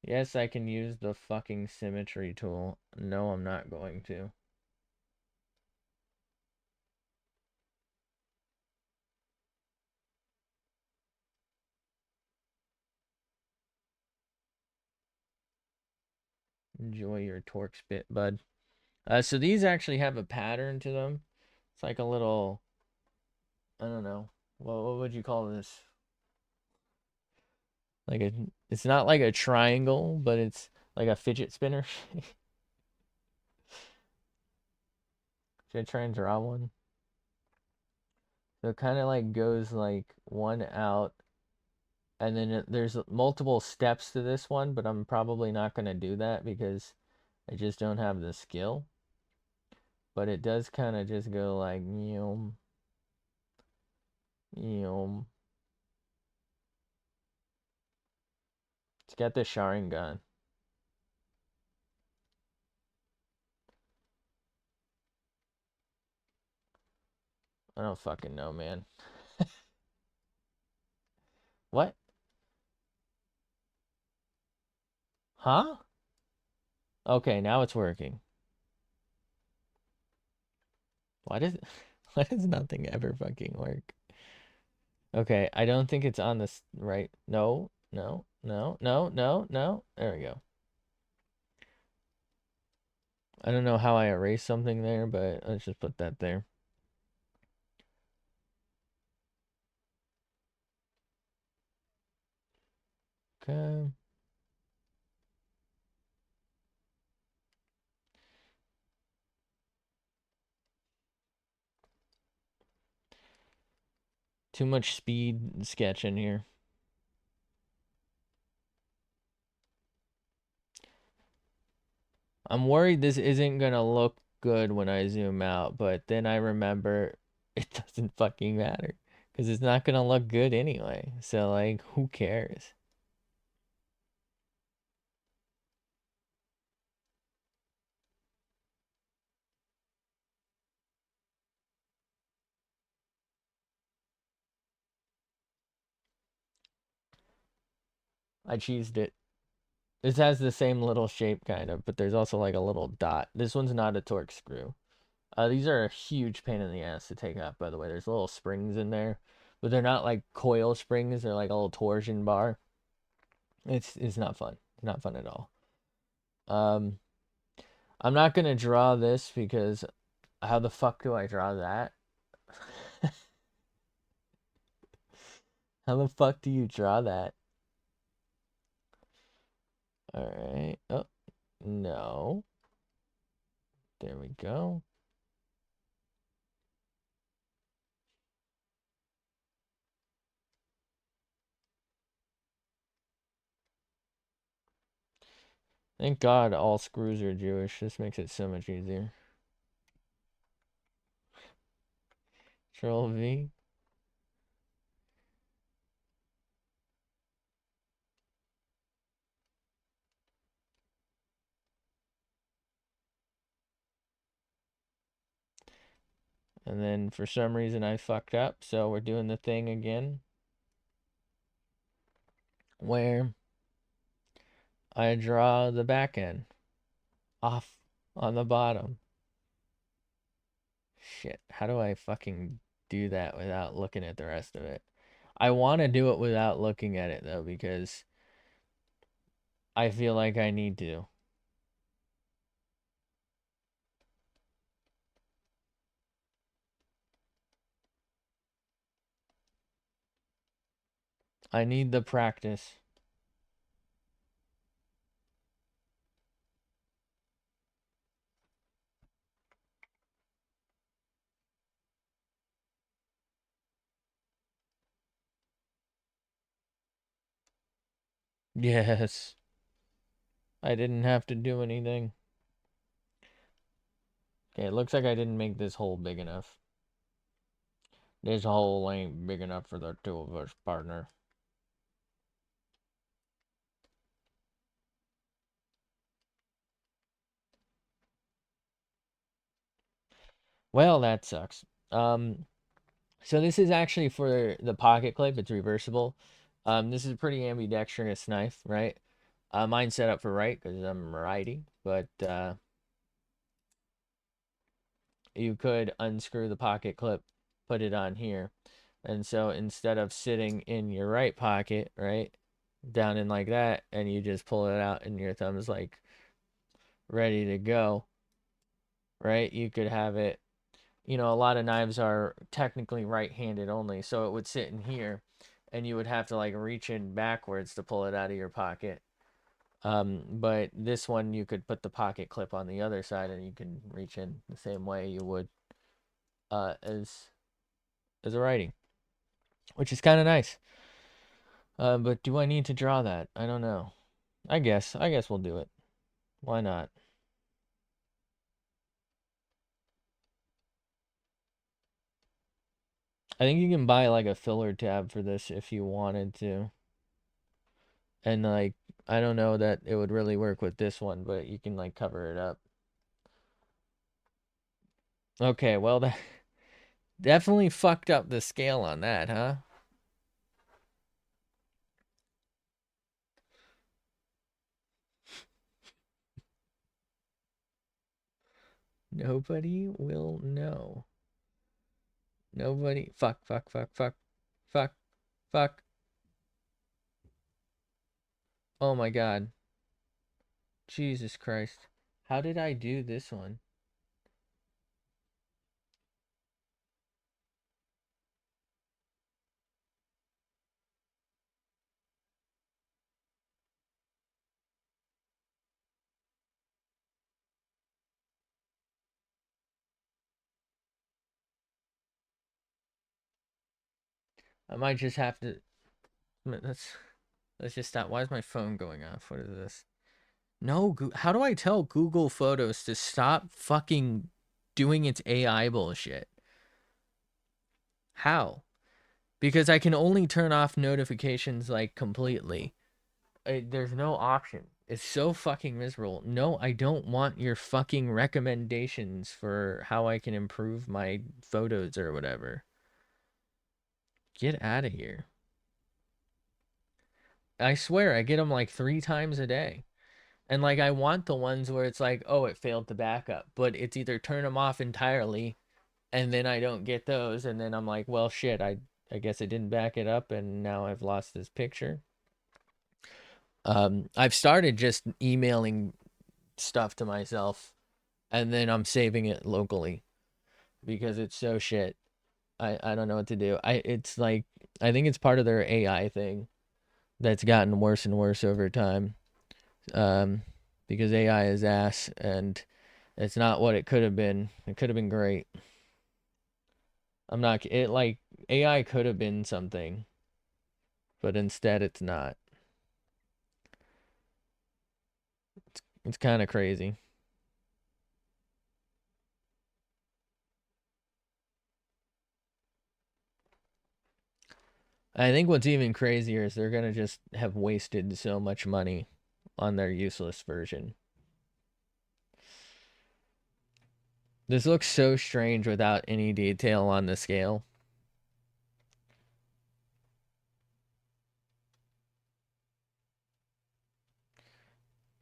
S1: Yes, I can use the fucking symmetry tool. No, I'm not going to. Enjoy your torque spit, bud. So these actually have a pattern to them. It's like a little, I don't know. What would you call this? Like a, it's not like a triangle, but it's like a fidget spinner. Should I try and draw one? So it kind of like goes like one out, and then there's multiple steps to this one, but I'm probably not going to do that because I just don't have the skill. But it does kind of just go like, yum, yum. It's got the Sharingan. I don't fucking know, man. What? Huh? Okay, now it's working. Why does why does nothing ever fucking work? Okay, I don't think it's on this right. No, no, no, no, no, no. There we go. I don't know how I erased something there, but let's just put that there. Okay. Too much speed sketch in here. I'm worried this isn't gonna look good when I zoom out, but then I remember it doesn't fucking matter because it's not gonna look good anyway. So like, who cares? I cheesed it. This has the same little shape kind of, but there's also like a little dot. This one's not a torque screw. These are a huge pain in the ass to take off, by the way. There's little springs in there, but they're not like coil springs. They're like a little torsion bar. It's not fun. It's not fun at all. Um, I'm not gonna draw this because how the fuck do I draw that? How the fuck do you draw that? All right. Oh, no. There we go. Thank God all screws are Jewish. This makes it so much easier. Control V. And then for some reason I fucked up, so we're doing the thing again where I draw the back end off on the bottom. Shit, how do I fucking do that without looking at the rest of it? I want to do it without looking at it though because I feel like I need to. I need the practice. Yes. I didn't have to do anything. Okay, it looks like I didn't make this hole big enough. This hole ain't big enough for the two of us, partner. Well, that sucks. So this is actually for the pocket clip. It's reversible. This is a pretty ambidextrous knife, right? Mine's set up for right because I'm righty, but you could unscrew the pocket clip, put it on here. And so instead of sitting in your right pocket, right, down in like that, and you just pull it out and your thumb is like ready to go, right? You could have it, a lot of knives are technically right-handed only, so it would sit in here and you would have to like reach in backwards to pull it out of your pocket. But this one you could put the pocket clip on the other side and you can reach in the same way you would as a writing, which is kind of nice. But do I need to draw that? I don't know. I guess we'll do it. Why not? I think you can buy like a filler tab for this if you wanted to. And like I don't know that it would really work with this one, but you can like cover it up. Okay, well that Definitely fucked up the scale on that, huh? Nobody will know. Nobody. Fuck, fuck, fuck, fuck, fuck, fuck. Oh my god. Jesus Christ. How did I do this one? I might just have to. Let's just stop. Why is my phone going off? What is this? No, how do I tell Google Photos to stop fucking doing its AI bullshit? How? Because I can only turn off notifications like completely. There's no option. It's so fucking miserable. No, I don't want your fucking recommendations for how I can improve my photos or whatever. Get out of here. I swear, I get them like 3 times a day. And like, I want the ones where it's like, oh, it failed to back up, but it's either turn them off entirely and then I don't get those. And then I'm like, well, shit, I guess it didn't back it up and now I've lost this picture. I've started just emailing stuff to myself and then I'm saving it locally because it's so shit. I don't know what to do. It's like, I think it's part of their AI thing that's gotten worse and worse over time. Um, because AI is ass and it's not what it could have been. It could have been great. I'm not it like AI could have been something, but instead it's not. It's kind of crazy. I think what's even crazier is they're gonna just have wasted so much money on their useless version. This looks so strange without any detail on the scale.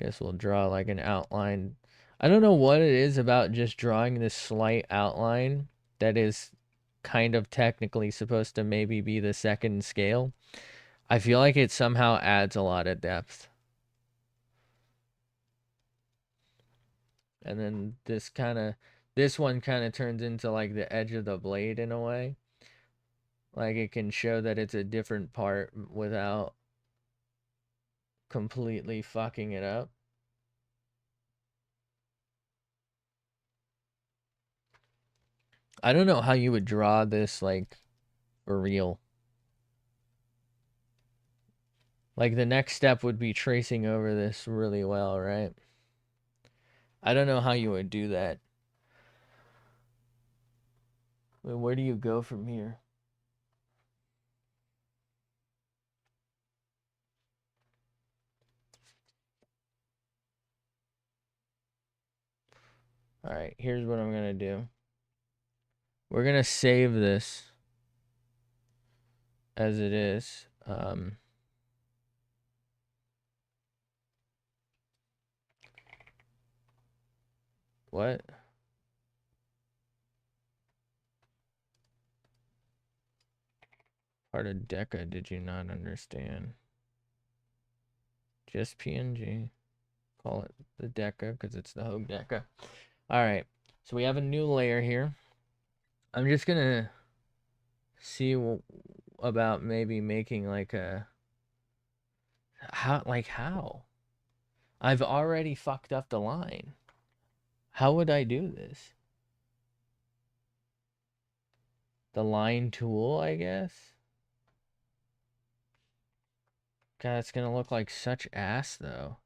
S1: Guess we'll draw like an outline. I don't know what it is about just drawing this slight outline that is kind of technically supposed to maybe be the second scale. I feel like it somehow adds a lot of depth. And then this one kind of turns into like the edge of the blade in a way. Like it can show that it's a different part without completely fucking it up. I don't know how you would draw this like for real. Like the next step would be tracing over this really well, right? I don't know how you would do that. I mean, where do you go from here? All right, here's what I'm gonna do. We're gonna save this as it is. What? Part of Deka did you not understand? Just PNG. Call it the Deka because it's the Hogue Deka. All right, so we have a new layer here. I'm just gonna see about maybe making like a how. I've already fucked up the line. How would I do this? The line tool, I guess. God, it's gonna look like such ass though.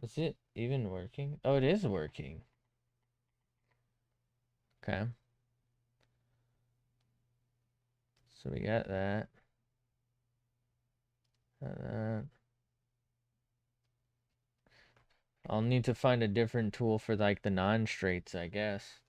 S1: Is it even working? Oh, it is working. Okay. So we got that. Got that. I'll need to find a different tool for like the non-straights, I guess.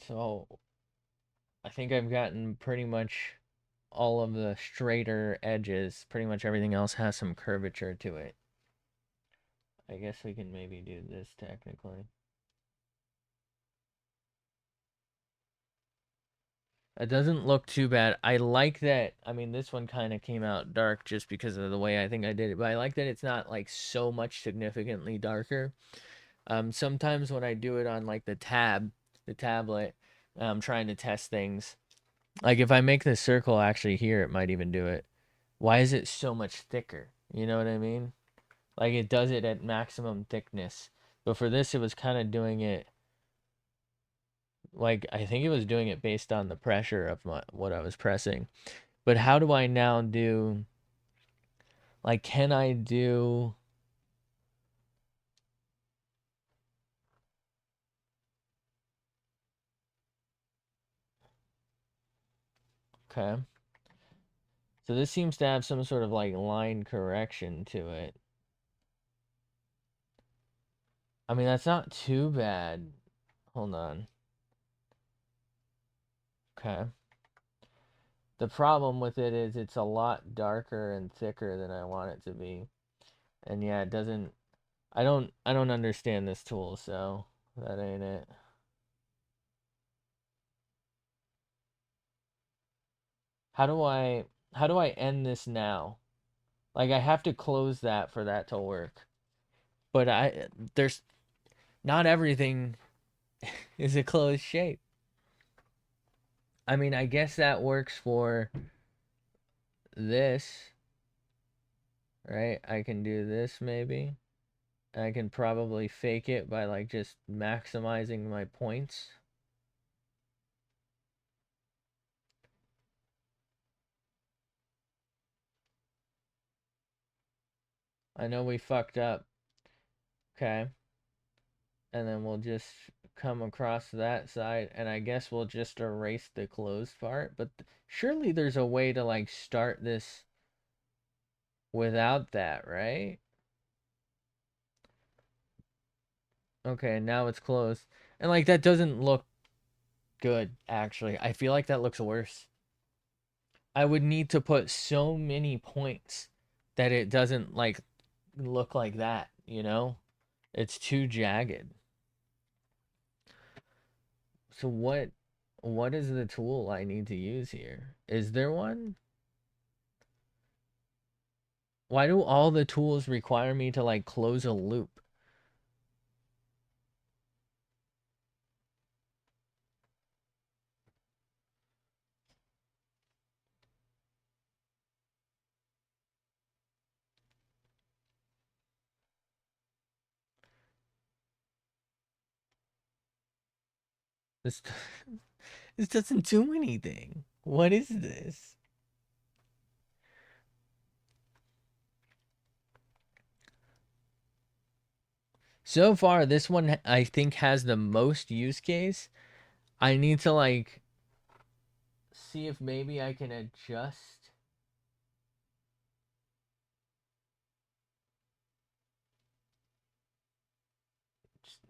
S1: So I think I've gotten pretty much all of the straighter edges. Pretty much everything else has some curvature to it. I guess we can maybe do this technically. It doesn't look too bad. I like that. I mean, this one kind of came out dark just because of the way I think I did it, but I like that it's not like so much significantly darker. Sometimes when I do it on like the tablet, I'm trying to test things. Like if I make this circle actually here, it might even do it. Why is it so much thicker? You know what I mean? Like it does it at maximum thickness. But for this, it was kind of doing it like I think it was doing it based on the pressure of what I was pressing. But how do I now do like can I do okay. So this seems to have some sort of like line correction to it. I mean, that's not too bad. Hold on. Okay. The problem with it is it's a lot darker and thicker than I want it to be. And yeah, it doesn't I don't understand this tool, so that ain't it. How do I how do I end this now? Like I have to close that for that to work. But I there's not everything is a closed shape. I mean, I guess that works for this, right? I can do this maybe. I can probably fake it by like just maximizing my points. I know we fucked up. Okay. And then we'll just come across that side and I guess we'll just erase the closed part. But surely there's a way to like start this without that, right? Okay, now it's closed. And like that doesn't look good actually. I feel like that looks worse. I would need to put so many points that it doesn't like look like that, you know? It's too jagged. So what is the tool I need to use here? Is there one? Why do all the tools require me to like close a loop? This this doesn't do anything. What is this? So far, this one I think has the most use case. I need to like see if maybe I can adjust.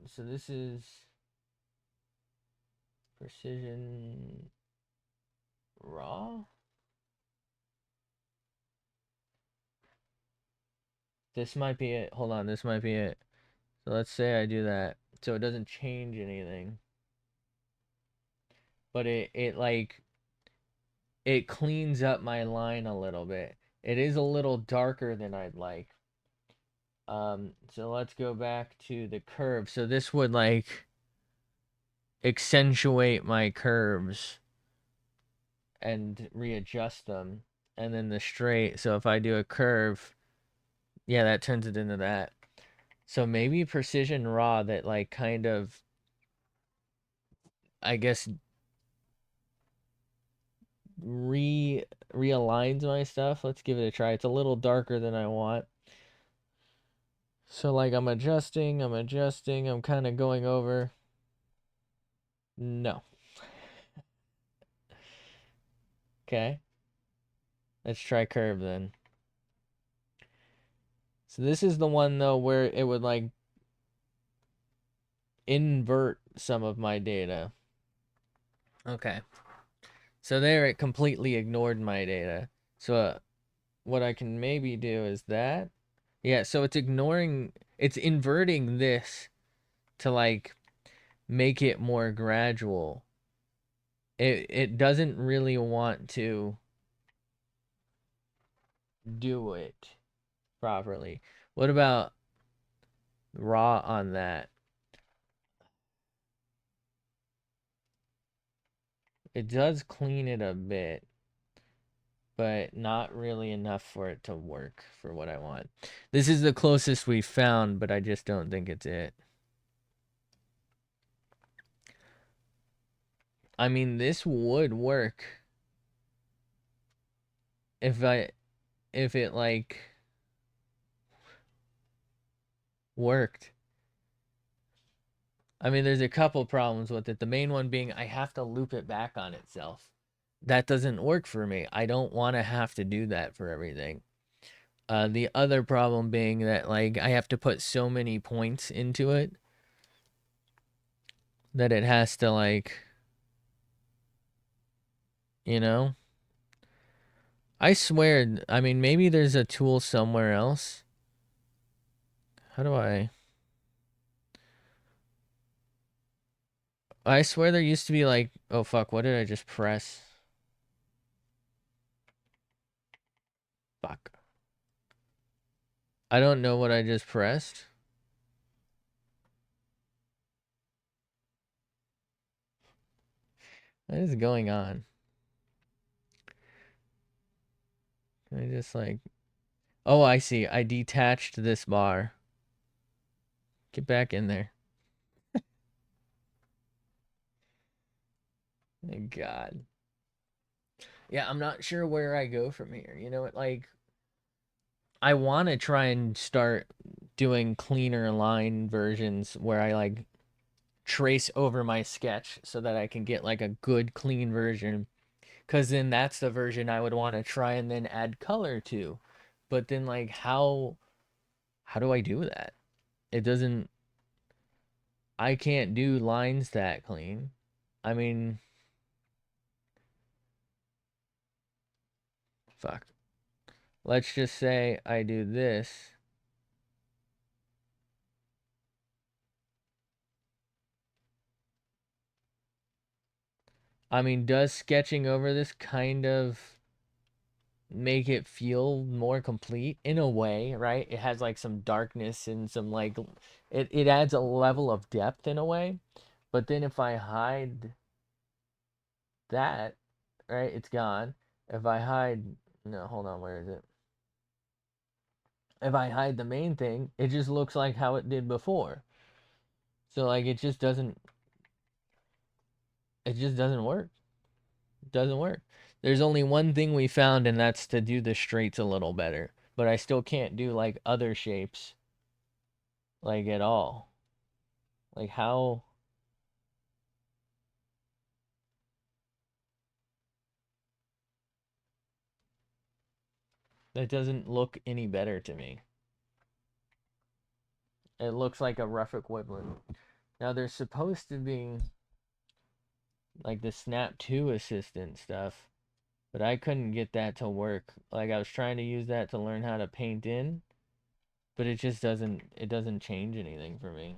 S1: So this is precision raw. This might be it. Hold on, this might be it. So let's say I do that. So it doesn't change anything. But it like it cleans up my line a little bit. It is a little darker than I'd like. So let's go back to the curve. So this would like accentuate my curves and readjust them. And then the straight, so if I do a curve, yeah, that turns it into that. So maybe precision raw that like kind of, I guess, re realigns my stuff. Let's give it a try. It's a little darker than I want. So like I'm adjusting, I'm kind of going over. No. Okay. Let's try curve then. So this is the one though where it would like invert some of my data. Okay. So there it completely ignored my data. So what I can maybe do is that. Yeah, so it's inverting this to like make it more gradual. It doesn't really want to do it properly. What about raw on that? It does clean it a bit, but not really enough for it to work for what I want. This is the closest we found, but I just don't think it's it. I mean, this would work if it like worked. I mean, there's a couple problems with it. The main one being I have to loop it back on itself. That doesn't work for me. I don't want to have to do that for everything. The other problem being that like I have to put so many points into it that it has to like, you know. I swear, I mean maybe there's a tool somewhere else. How do I swear there used to be like, oh fuck, what did I just press? Fuck. I don't know what I just pressed. What is going on? I just like, oh, I see. I detached this bar. Get back in there. Thank God. Yeah, I'm not sure where I go from here. You know, like I want to try and start doing cleaner line versions where I like trace over my sketch so that I can get like a good clean version. Cause then that's the version I would want to try and then add color to. But then like how do I do that? It doesn't I can't do lines that clean. I mean, fuck. Let's just say I do this. I mean, does sketching over this kind of make it feel more complete in a way, right? It has like some darkness and some like it adds a level of depth in a way. But then if I hide that, right, it's gone. If I hide no, hold on, where is it? If I hide the main thing, it just looks like how it did before. So like it just doesn't work. It doesn't work. There's only one thing we found and that's to do the straights a little better. But I still can't do like other shapes like at all. Like how that doesn't look any better to me. It looks like a rough equivalent. Now there's supposed to be like the Snap 2 assistant stuff, but I couldn't get that to work. Like I was trying to use that to learn how to paint in, but it doesn't change anything for me.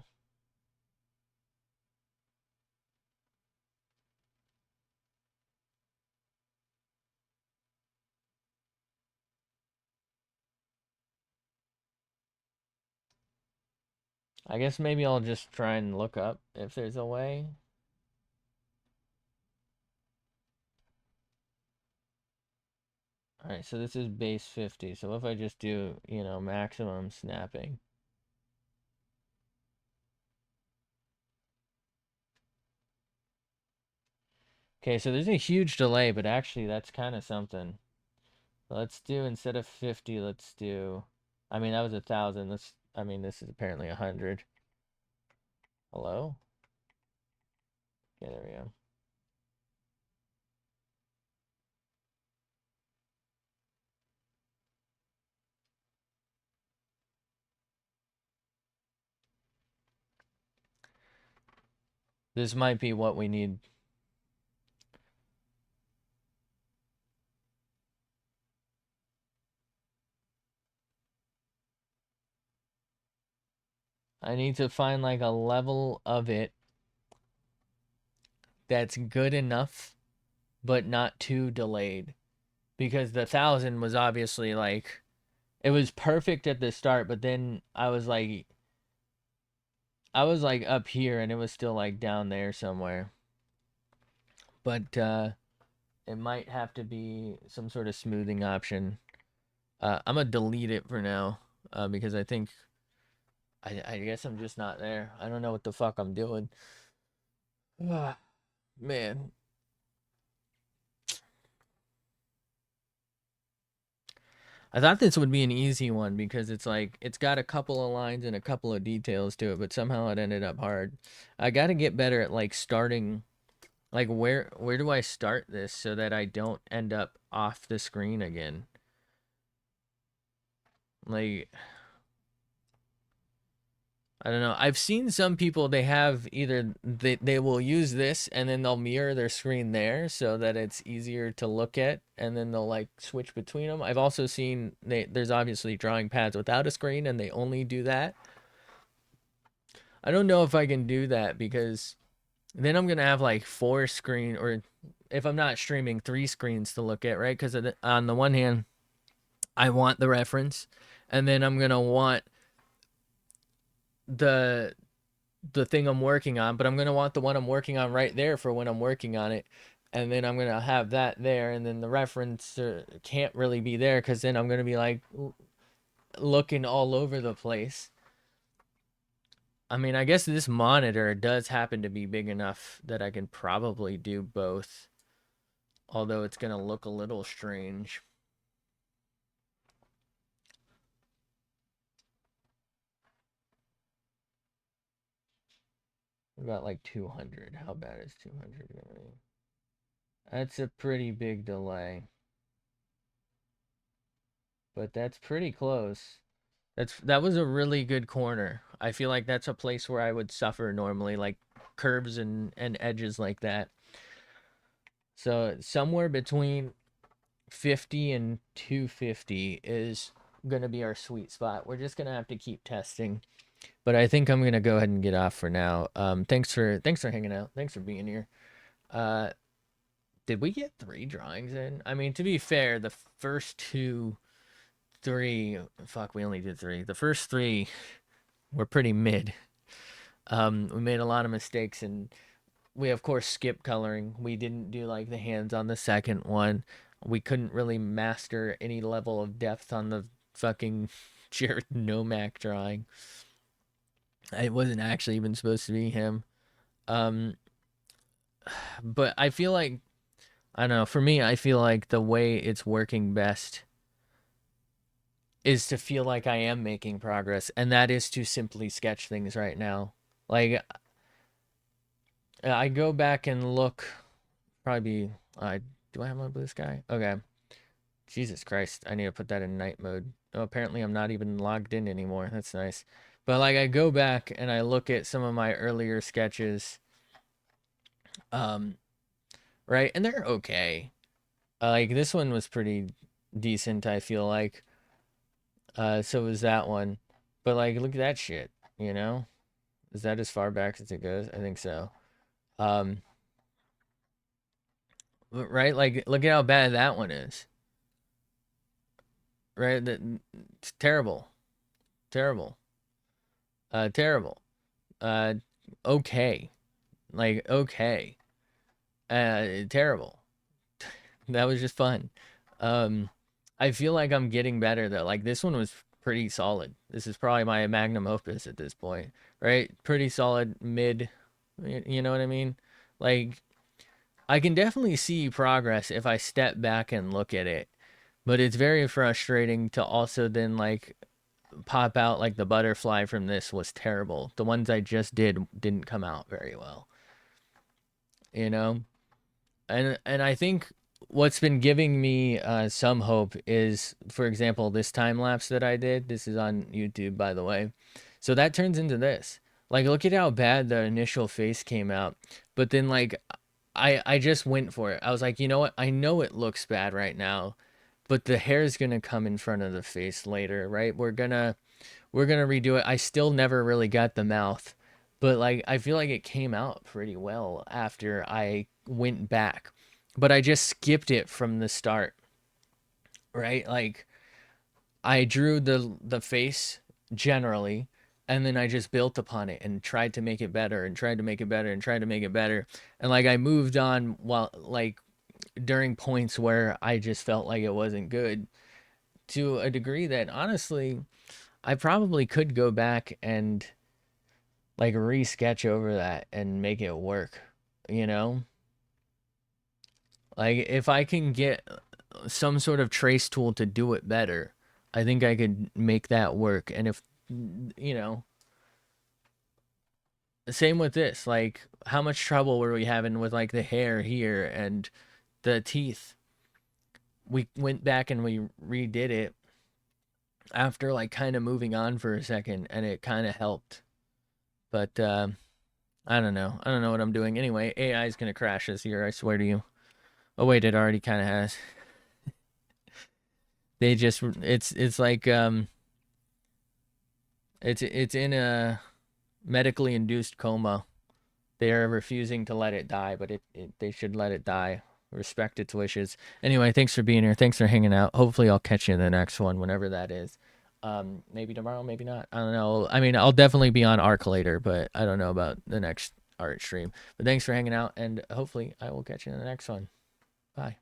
S1: I guess maybe I'll just try and look up if there's a way. All right, so this is base 50. So if I just do, you know, maximum snapping. Okay, so there's a huge delay, but actually that's kind of something. Let's do, instead of 50, let's do, I mean, that was 1,000. I mean, this is apparently 100. Hello? Okay, there we go. This might be what we need. I need to find like a level of it that's good enough, but not too delayed. Because the 1,000 was obviously like, it was perfect at the start, but then I was like up here and it was still like down there somewhere. But it might have to be some sort of smoothing option. I'm gonna delete it for now because I think I guess I'm just not there. I don't know what the fuck I'm doing. Man, I thought this would be an easy one because it's like it's got a couple of lines and a couple of details to it, but somehow it ended up hard. I got to get better at like starting, like where do I start this so that I don't end up off the screen again? Like, I don't know. I've seen some people, they have either they will use this and then they'll mirror their screen there so that it's easier to look at, and then they'll like switch between them. I've also seen there's obviously drawing pads without a screen and they only do that. I don't know if I can do that because then I'm gonna have like four screen, or if I'm not streaming, three screens to look at, right? Because on the one hand, I want the reference, and then I'm gonna want the the thing I'm working on, but I'm gonna want the one I'm working on right there for when I'm working on it, and then I'm gonna have that there, and then the reference can't really be there because then I'm gonna be like looking all over the place. I mean, I guess this monitor does happen to be big enough that I can probably do both, although it's gonna look a little strange. What about like 200? How bad is 200 gonna be? That's a pretty big delay, but that's pretty close. That was a really good corner. I feel like that's a place where I would suffer normally, like curves and edges like that. So somewhere between 50 and 250 is gonna be our sweet spot. We're just gonna have to keep testing. But I think I'm gonna go ahead and get off for now. Thanks for hanging out. Thanks for being here. Uh did we get three drawings in? I mean, to be fair, the first two, three, fuck, we only did three. The first three were pretty mid. We made a lot of mistakes, and we of course skipped coloring. We didn't do like the hands on the second one. We couldn't really master any level of depth on the fucking Jared Nomak drawing. It wasn't actually even supposed to be him. Um, but I feel like, I don't know. For me, I feel like the way it's working best is to feel like I am making progress, and that is to simply sketch things right now. Like, I go back and look. Probably. Do I have my blue sky? Okay. Jesus Christ, I need to put that in night mode. Oh, apparently I'm not even logged in anymore. That's nice. But like I go back and I look at some of my earlier sketches, um, right, and they're okay. Like this one was pretty decent, I feel like. So was that one. But like look at that shit, you know? Is that as far back as it goes? I think so. Um, right? Like look at how bad that one is. Right? It's terrible. Terrible. Terrible. Uh, okay. Like okay. Terrible. That was just fun. Um, I feel like I'm getting better though. Like this one was pretty solid. This is probably my magnum opus at this point, right? Pretty solid mid. You know what I mean? Like I can definitely see progress if I step back and look at it, but it's very frustrating to also then like pop out like the butterfly from this was terrible. The ones I just didn't come out very well, you know? And I think what's been giving me some hope is, for example, this time lapse that I did. This is on YouTube, by the way. So that turns into this. Like, look at how bad the initial face came out, but then like I just went for it. I was like, you know what? I know it looks bad right now, but the hair is gonna come in front of the face later, right? We're gonna redo it. I still never really got the mouth, but like I feel like it came out pretty well after I went back. But I just skipped it from the start, right? Like I drew the face generally, and then I just built upon it and tried to make it better and tried to make it better and tried to make it better. And like I moved on while like during points where I just felt like it wasn't good, to a degree that honestly I probably could go back and like re-sketch over that and make it work, you know? Like if I can get some sort of trace tool to do it better, I think I could make that work. And if you know, same with this, like how much trouble were we having with like the hair here and the teeth? We went back and we redid it after like kind of moving on for a second, and it kind of helped. But I don't know. I don't know what I'm doing. Anyway, AI is gonna crash this year. I swear to you. Oh wait, it already kind of has. They just it's like it's in a medically induced coma. They are refusing to let it die, but they should let it die. Respect its wishes. Anyway, thanks for being here. Thanks for hanging out. Hopefully, I'll catch you in the next one, whenever that is. Maybe tomorrow, maybe not. I don't know. I mean, I'll definitely be on Arc later, but I don't know about the next art stream. But thanks for hanging out, and hopefully, I will catch you in the next one. Bye.